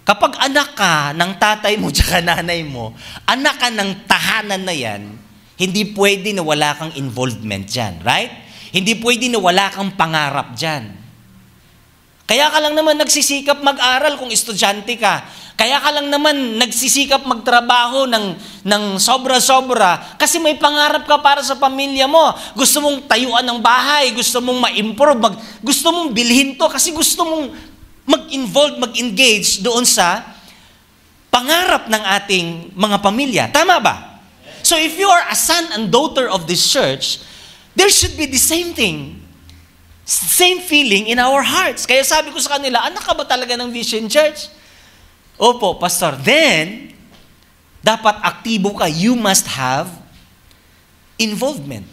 Kapag anak ka ng tatay mo tsaka nanay mo, anak ka ng tahanan na yan, hindi pwede na wala kang involvement dyan, right? Hindi pwede na wala kang pangarap dyan. Kaya ka lang naman nagsisikap mag-aral kung estudyante ka. Kaya ka lang naman nagsisikap magtrabaho ng sobra-sobra kasi may pangarap ka para sa pamilya mo. Gusto mong tayuan ng bahay, gusto mong ma-improve, gusto mong bilhin to kasi gusto mong mag-involve, mag-engage doon sa pangarap ng ating mga pamilya. Tama ba? So if you are a son and daughter of this church, there should be the same thing, same feeling in our hearts. Kaya sabi ko sa kanila, anak ka ba talaga ng Vision Church? Opo, Pastor. Then, dapat aktibo ka. You must have involvement.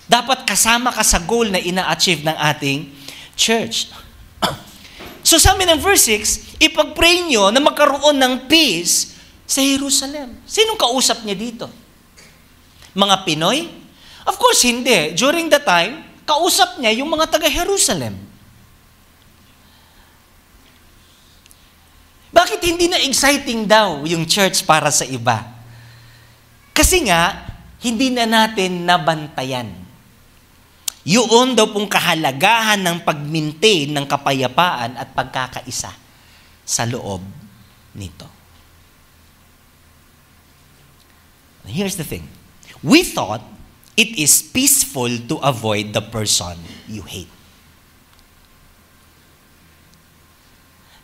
Dapat kasama ka sa goal na ina-achieve ng ating church. So sa amin ng verse 6, ipag-pray nyo na magkaroon ng peace sa Jerusalem. Sinong kausap niya dito? Mga Pinoy? Of course, hindi. During the time, kausap niya yung mga taga-Jerusalem. Bakit hindi na exciting daw yung church para sa iba? Kasi nga, hindi na natin nabantayan. Yun daw pong kahalagahan ng pag-maintain ng kapayapaan at pagkakaisa sa loob nito. Here's the thing. We thought it is peaceful to avoid the person you hate.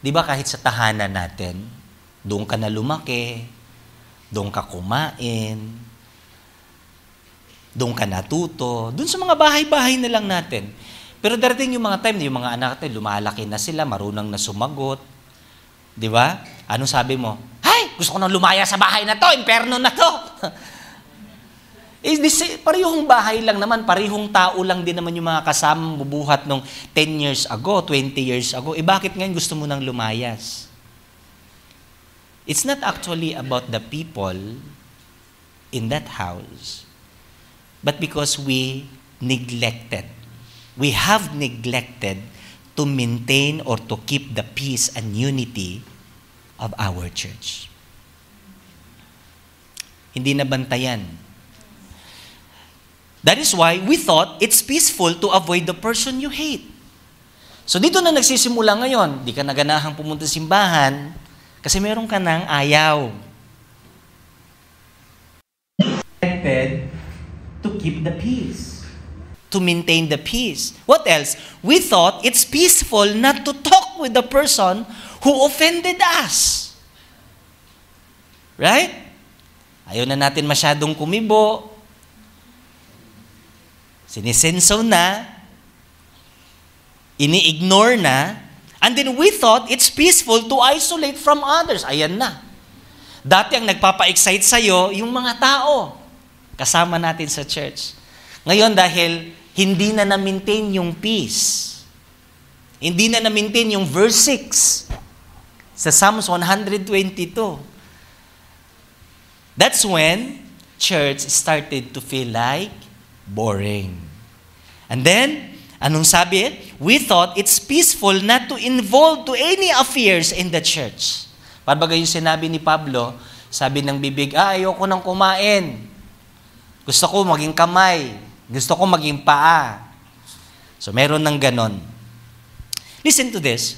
Di ba kahit sa tahanan natin, doon ka na lumaki, doon ka kumain, doon ka natuto, doon sa mga bahay-bahay na lang natin. Pero darating yung mga time na yung mga anak natin, lumalaki na sila, marunang na sumagot. Di ba? Anong sabi mo? Hay! Gusto ko nang lumaya sa bahay na to, imperno na to. Parehong bahay lang naman, parehong tao lang din naman yung mga kasamang bubuhat nung 10 years ago, 20 years ago. Bakit ngayon gusto mo nang lumayas? It's not actually about the people in that house, but because we have neglected to maintain or to keep the peace and unity of our church. Hindi nabantayan. That is why we thought it's peaceful to avoid the person you hate. So dito na nagsisimula ngayon, di ka naganahang pumunta sa simbahan kasi meron ka ng ayaw. To keep the peace. To maintain the peace. What else? We thought it's peaceful not to talk with the person who offended us. Right? Ayaw na natin masyadong kumibo. Sinisenso na. Ini-ignore na. And then we thought it's peaceful to isolate from others. Ayan na. Dati ang nagpapa-excite sa'yo, yung mga tao. Kasama natin sa church. Ngayon dahil hindi na na-maintain yung peace, hindi na na-maintain yung verse 6 sa Psalms 122, that's when church started to feel like boring. And then, anong sabi? We thought it's peaceful not to involve to any affairs in the church. Parang yung sinabi ni Pablo, sabi ng bibig, ayoko nang kumain. Gusto ko maging kamay. Gusto ko maging paa. So, meron ng ganon. Listen to this.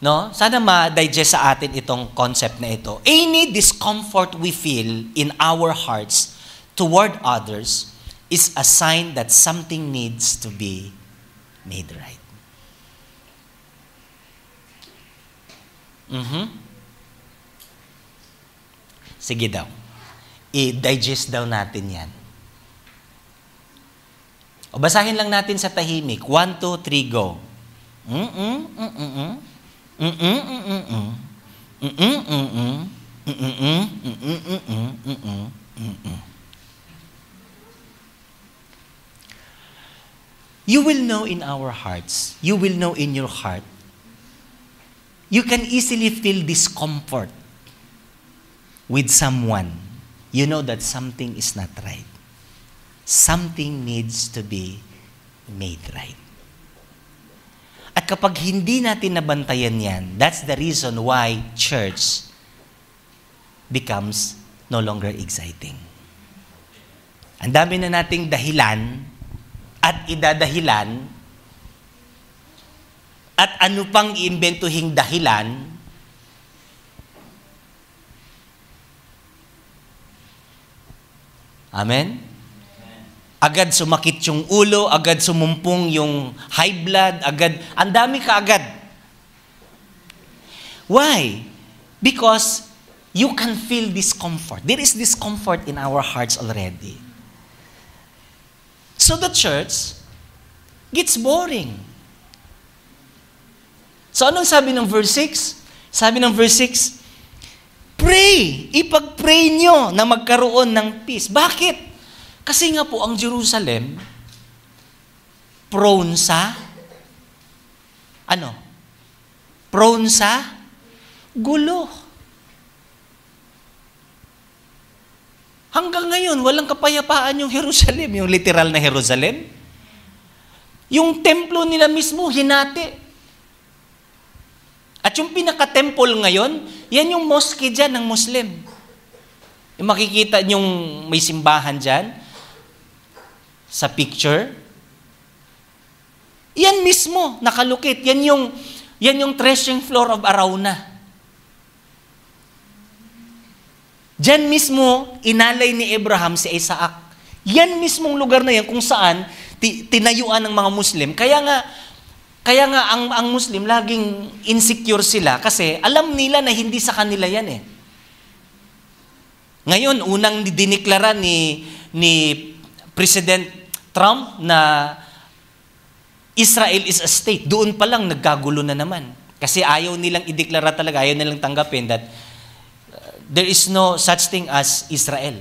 No? Sana ma-digest sa atin itong concept na ito. Any discomfort we feel in our hearts toward others is a sign that something needs to be made right. Sige daw. I-digest daw natin yan. O basahin lang natin sa tahimik. 1, 2, 3, go. You will know in our hearts, you will know in your heart, you can easily feel discomfort with someone. You know that something is not right. Something needs to be made right. At kapag hindi natin nabantayan yan, that's the reason why church becomes no longer exciting. Ang dami na nating dahilan at idadahilan at ano pang iimbentuhing dahilan Amen? Agad sumakit yung ulo, agad sumumpong yung high blood, agad, ang dami kaagad. Why? Because you can feel discomfort. There is discomfort in our hearts already. So the church gets boring. So anong sabi ng verse 6? Sabi ng verse 6, pray! Ipag-pray nyo na magkaroon ng peace. Bakit? Kasi nga po, ang Jerusalem, prone sa, Prone sa gulo. Hanggang ngayon, walang kapayapaan yung Jerusalem, yung literal na Jerusalem. Yung templo nila mismo, hinati. At yung pinaka-temple ngayon, yan yung mosque dyan ng Muslim. Yung makikita yung may simbahan dyan, sa picture, yan mismo, nakalukit. Yan yung threshing floor of Arauna. Diyan mismo, inalay ni Abraham si Isaac. Yan mismong lugar na yan kung saan tinayuan ng mga Muslim. Kaya nga ang Muslim, laging insecure sila kasi alam nila na hindi sa kanila yan eh. Ngayon, unang diniklara ni President Trump na Israel is a state. Doon pa lang nagkagulo na naman. Kasi ayaw nilang ideklara talaga, ayaw nilang tanggapin that there is no such thing as Israel.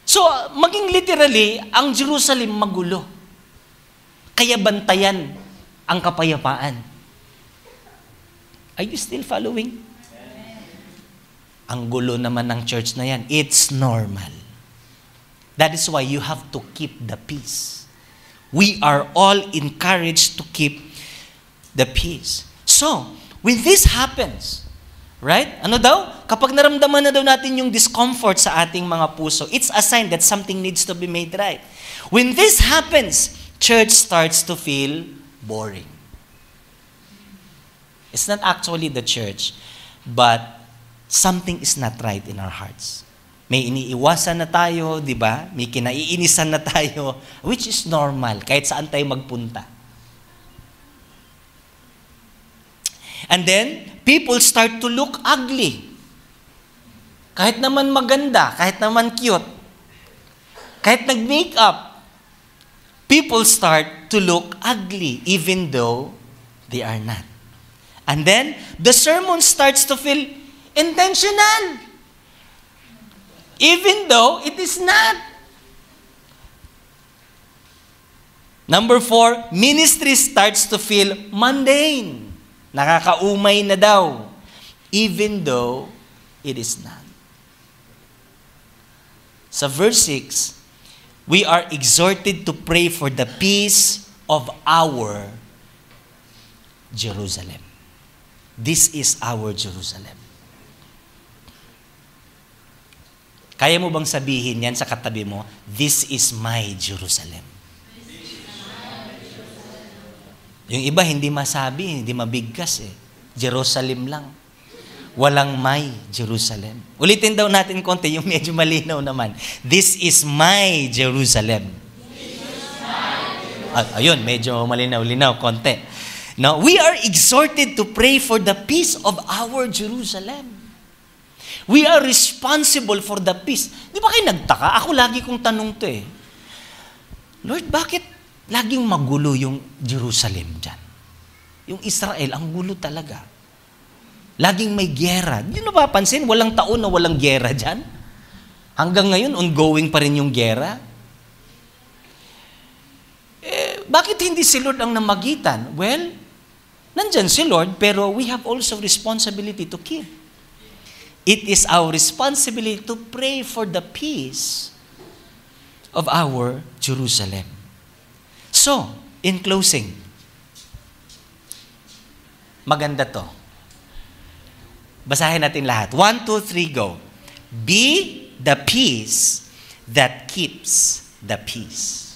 So, maging literally, ang Jerusalem magulo. Kaya bantayan ang kapayapaan. Are you still following? Ang gulo naman ng church na yan. It's normal. That is why you have to keep the peace. We are all encouraged to keep the peace. So, when this happens, right? Ano daw? Kapag naramdaman na daw natin yung discomfort sa ating mga puso, it's a sign that something needs to be made right. When this happens, church starts to feel boring. It's not actually the church, but something is not right in our hearts. May iniiwasan na tayo, di ba? May kinaiinisan na tayo, which is normal, kahit saan tayo magpunta. And then, people start to look ugly. Kahit naman maganda, kahit naman cute, kahit nag-makeup, people start to look ugly, even though they are not. And then, the sermon starts to feel intentional. Even though it is not. Number 4, ministry starts to feel mundane. Nakakaumay na daw. Even though it is not. Sa verse 6, we are exhorted to pray for the peace of our Jerusalem. This is our Jerusalem. Kaya mo bang sabihin yan sa katabi mo, this is my Jerusalem? Yung iba hindi masabi, hindi mabigkas eh. Jerusalem lang. Walang my Jerusalem. Ulitin daw natin konti, yung medyo malinaw naman. This is my Jerusalem. Ayun, medyo malinaw-linaw konti. Now, we are exhorted to pray for the peace of our Jerusalem. We are responsible for the peace. Di ba kayo nagtaka? Ako lagi kong tanong to eh. Lord, bakit laging magulo yung Jerusalem dyan? Yung Israel, ang gulo talaga. Laging may gyera. Hindi nyo napapansin, walang taon na walang gyera dyan. Hanggang ngayon, ongoing pa rin yung gyera. Bakit hindi si Lord ang namagitan? Well, nandyan si Lord, pero we have also responsibility to keep. It is our responsibility to pray for the peace of our Jerusalem. So, in closing, maganda to. Basahin natin lahat. 1, 2, 3, go. Be the peace that keeps the peace.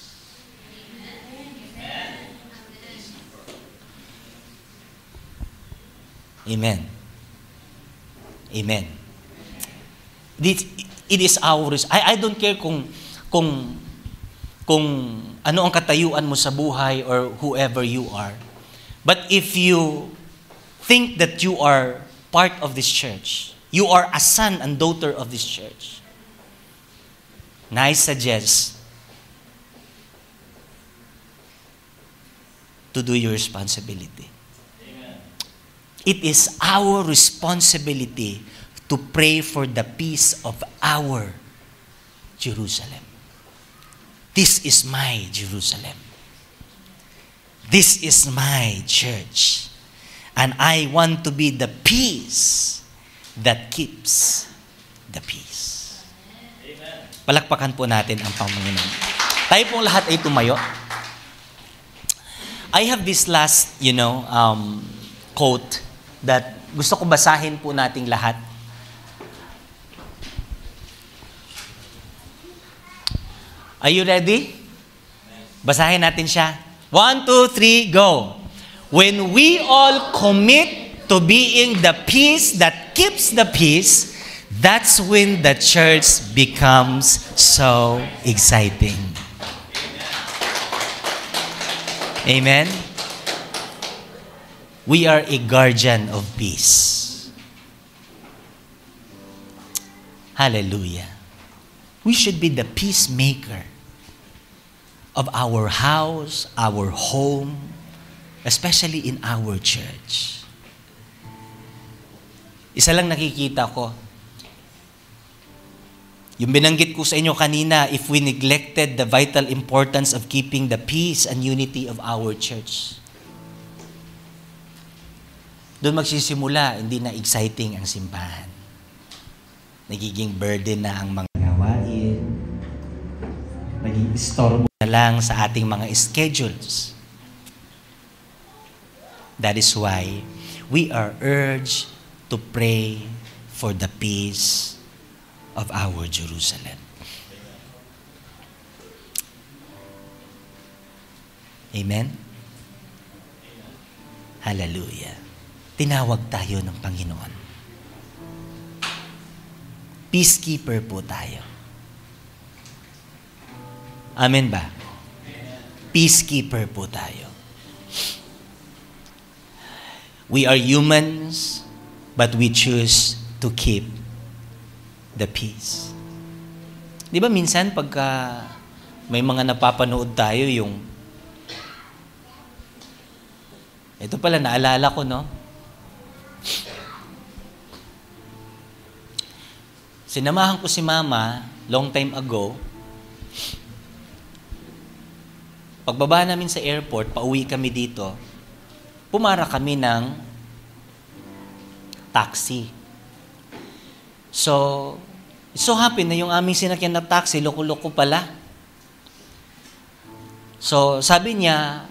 Amen. Amen. It is ours. I don't care kung ano ang katayuan mo sa buhay or whoever you are. But if you think that you are part of this church, you are a son and daughter of this church, na I suggest to do your responsibility. It is our responsibility to pray for the peace of our Jerusalem. This is my Jerusalem. This is my church. And I want to be the peace that keeps the peace. Palakpakan po natin ang Panginoon. Tayo pong lahat ay tumayo. I have this last, quote that gusto ko basahin po nating lahat. Are you ready? Basahin natin siya. 1, 2, 3, go. When we all commit to being the peace that keeps the peace, that's when the church becomes so exciting. Amen? We are a guardian of peace. Hallelujah. We should be the peacemaker of our house, our home, especially in our church. Isa lang nakikita ko. Yung binanggit ko sa inyo kanina, if we neglected the vital importance of keeping the peace and unity of our church, doon magsisimula, hindi na exciting ang simbahan. Nagiging burden na ang mga gawain. Naging istorbo na lang sa ating mga schedules. That is why we are urged to pray for the peace of our Jerusalem. Amen? Hallelujah. Tinawag tayo ng Panginoon. Peacekeeper po tayo. Amen ba? Peacekeeper po tayo. We are humans, but we choose to keep the peace. Di ba minsan pagka may mga napapanood tayo yung ito pala naalala ko, no? Sinamahan ko si Mama long time ago. Pagbaba namin sa airport, pauwi kami dito, pumara kami ng taxi. So happy na yung aming sinakyan na taxi, loko-loko pala. So, sabi niya,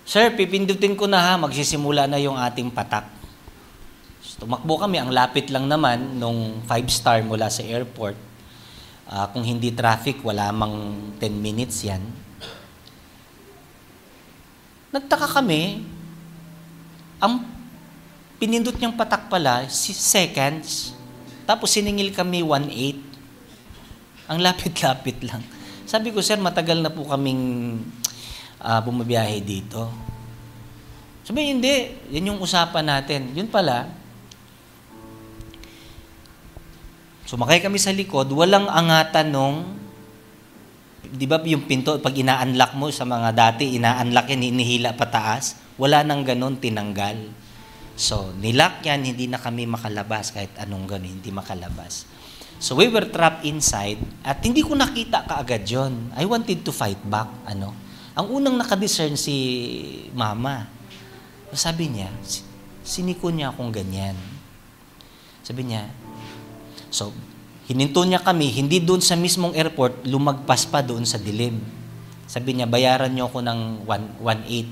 "Sir, pipindutin ko na ha, magsisimula na yung ating patak." So, tumakbo kami, ang lapit lang naman nung 5-star mula sa airport. Kung hindi traffic, wala mang 10 minutes yan. Nagtaka kami, ang pinindot niyang patak pala, seconds, tapos siningil kami 1/8. Ang lapit-lapit lang. Sabi ko, sir, matagal na po kaming bumabiyahe dito. Sabi, hindi. Yan yung usapan natin. Yun pala, sumakay kami sa likod, walang angatan nung, di ba yung pinto, pag ina-unlock mo sa mga dati, ina-unlock yan, inihila pataas, wala nang ganun, tinanggal. So, nilock yan, hindi na kami makalabas, kahit anong ganun, hindi makalabas. So, we were trapped inside, at hindi ko nakita kaagad yun. I wanted to fight back, Ang unang nakadiscern si mama. Sabi niya, siniko niya akong ganyan. Sabi niya, so, hininto niya kami, hindi doon sa mismong airport, lumagpas pa doon sa dilim. Sabi niya, bayaran niyo ako ng 1/8.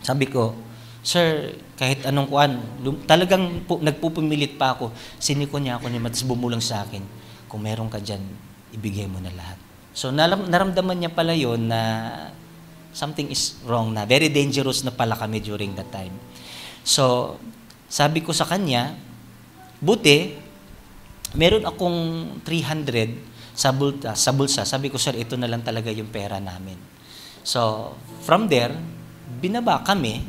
Sabi ko, sir, kahit anong kuan, talagang nagpupumilit pa ako. Siniko niya ako niya, tapos bumulang sa akin, kung meron ka dyan, ibigay mo na lahat. So, naramdaman niya pala yon na something is wrong na. Very dangerous na pala kami during that time. So, sabi ko sa kanya, buti, meron akong 300 sa bulsa. Sabi ko, sir, ito na lang talaga yung pera namin. So, from there, binaba kami,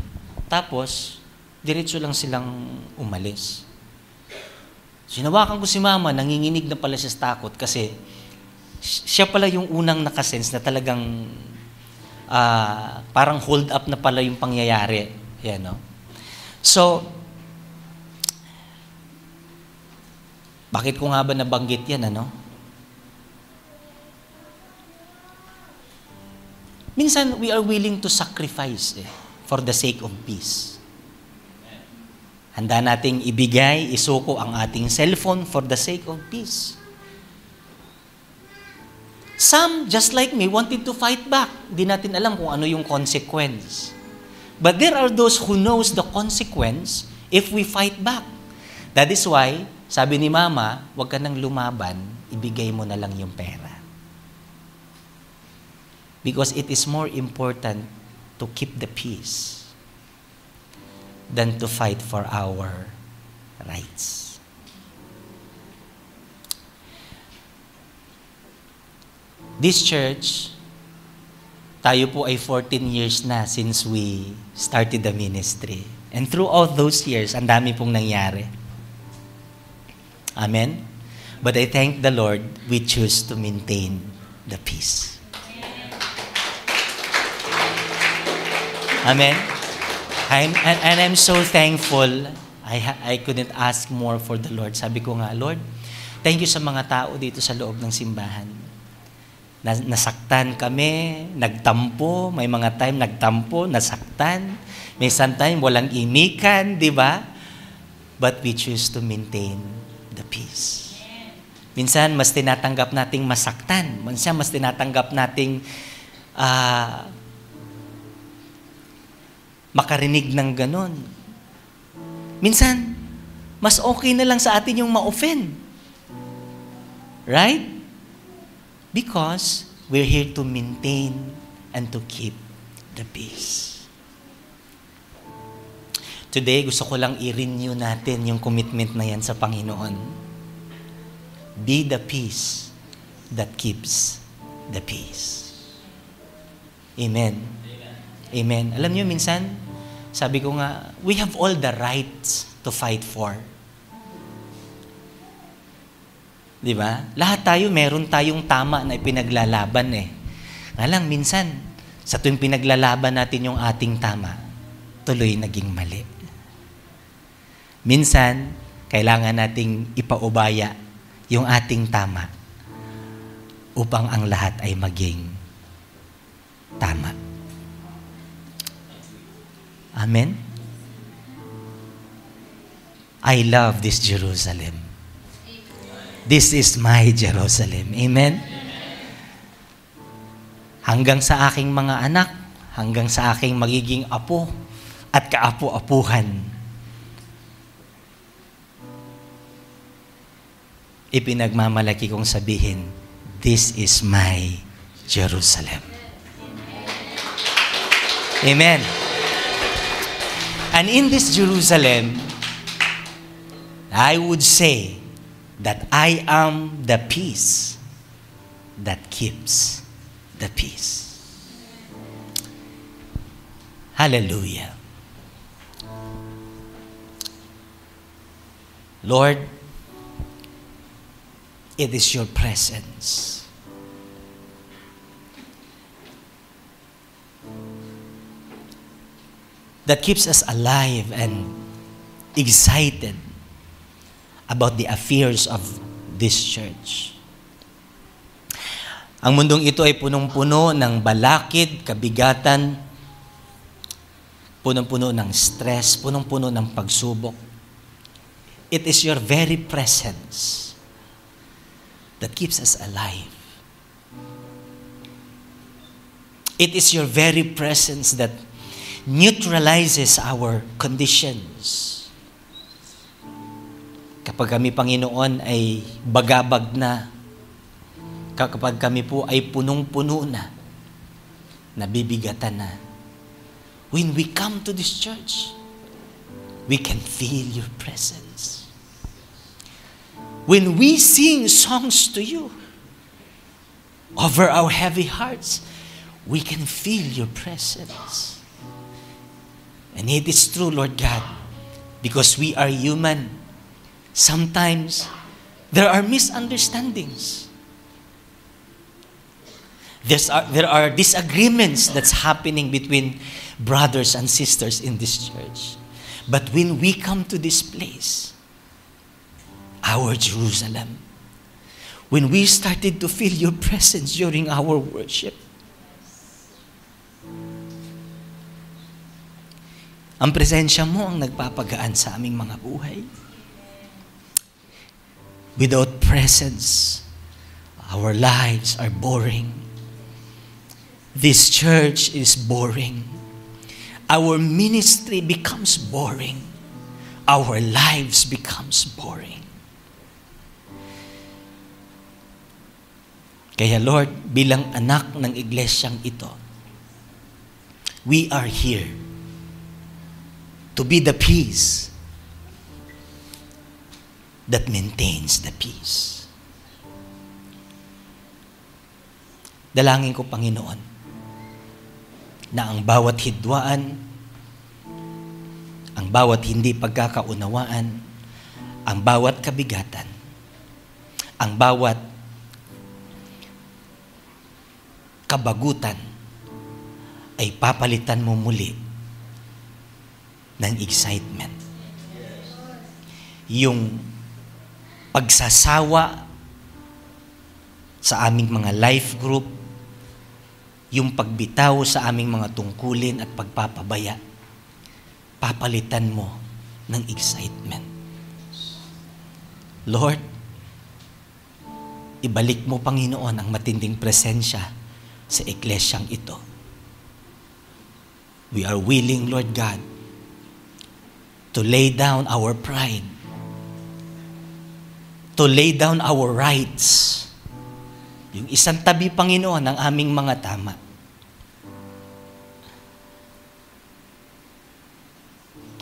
tapos, diretso lang silang umalis. Sinawakan ko si mama, nanginginig na pala siya sa takot kasi siya pala yung unang nakasense na talagang parang hold up na pala yung pangyayari. Yan, no? So, bakit ko nga ba nabanggit yan, Minsan, we are willing to sacrifice for the sake of peace. Handa nating ibigay, isuko ang ating cellphone for the sake of peace. Some, just like me, wanted to fight back. Di natin alam kung ano yung consequence. But there are those who knows the consequence if we fight back. That is why, sabi ni Mama, huwag ka nang lumaban, ibigay mo na lang yung pera. Because it is more important to keep the peace than to fight for our rights. This church, tayo po ay 14 years na since we started the ministry. And throughout those years, ang dami pong nangyari. Amen? But I thank the Lord, we choose to maintain the peace. Amen? And I'm so thankful. I couldn't ask more for the Lord. Sabi ko nga, Lord, thank you sa mga tao dito sa loob ng simbahan. Nasaktan kami, nagtampo, may mga time nagtampo, nasaktan, may time walang imikan, di ba? But we choose to maintain the peace. Minsan, mas tinatanggap nating masaktan. Minsan, mas tinatanggap nating makarinig ng ganon. Minsan, mas okay na lang sa atin yung ma-offend. Right? Because we're here to maintain and to keep the peace. Today, gusto ko lang i-renew natin yung commitment na yan sa Panginoon. Be the peace that keeps the peace. Amen. Amen. Alam niyo, minsan, sabi ko nga, we have all the rights to fight for. Di ba? Lahat tayo, meron tayong tama na ipinaglalaban Nga lang, minsan, sa tuwing pinaglalaban natin yung ating tama, tuloy naging mali. Minsan, kailangan nating ipaubaya yung ating tama upang ang lahat ay maging tama. Amen? I love this Jerusalem. This is my Jerusalem. Amen? Hanggang sa aking mga anak, hanggang sa aking magiging apo at kaapu-apuhan. ipinagmamalaki kong sabihin, this is my Jerusalem. Amen. And in this Jerusalem, I would say that I am the peace that keeps the peace. Hallelujah. Lord, it is your presence that keeps us alive and excited about the affairs of this church. Ang mundong ito ay punong-puno ng balakid, kabigatan, punong-puno ng stress, punong-puno ng pagsubok. It is your very presence that keeps us alive. It is your very presence that neutralizes our conditions. Kapag kami, Panginoon, ay bagabag na, kapag kami po ay punong-puno na, nabibigatan na, when we come to this church, we can feel your presence. When we sing songs to you over our heavy hearts, we can feel your presence. And it is true, Lord God, because we are human. Sometimes there are misunderstandings. There are disagreements that's happening between brothers and sisters in this church. But when we come to this place, our Jerusalem, when we started to feel your presence during our worship, ang presensya mo ang nagpapagaan sa aming mga buhay. Without presence, our lives are boring. This church is boring. Our ministry becomes boring. Our lives becomes boring. Kaya Lord, bilang anak ng iglesyang ito, we are here to be the peace that maintains the peace. Dalangin ko, Panginoon, na ang bawat hidwaan, ang bawat hindi pagkakaunawaan, ang bawat kabigatan, ang bawat kabagutan ay papalitan mo muli ng excitement. Yung pagsasawa sa aming mga life group, yung pagbitaw sa aming mga tungkulin at pagpapabaya, papalitan mo ng excitement. Lord, ibalik mo, Panginoon, ang matinding presensya sa iglesyang ito. We are willing, Lord God, to lay down our pride, to lay down our rights, yung isang tabi, Panginoon, ng aming mga tama,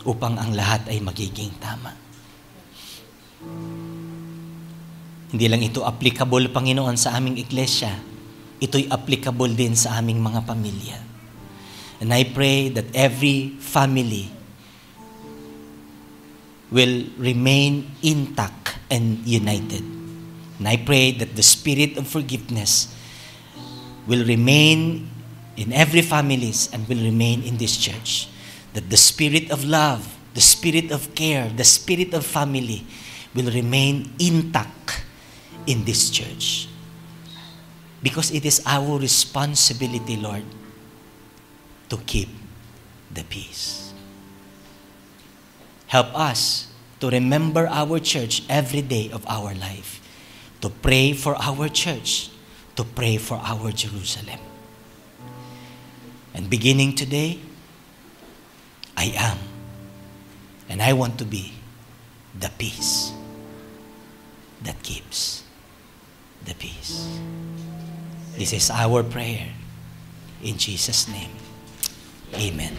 upang ang lahat ay magiging tama. Hindi lang ito applicable, Panginoon, sa aming iglesia, ito'y applicable din sa aming mga pamilya. And I pray that every family will remain intact and united. And I pray that the spirit of forgiveness will remain in every families and will remain in this church. That the spirit of love, the spirit of care, the spirit of family will remain intact in this church. Because it is our responsibility, Lord, to keep the peace. Help us to remember our church every day of our life, to pray for our church, to pray for our Jerusalem. And beginning today, I am, and I want to be, the peace that gives the peace. This is our prayer. In Jesus' name, amen.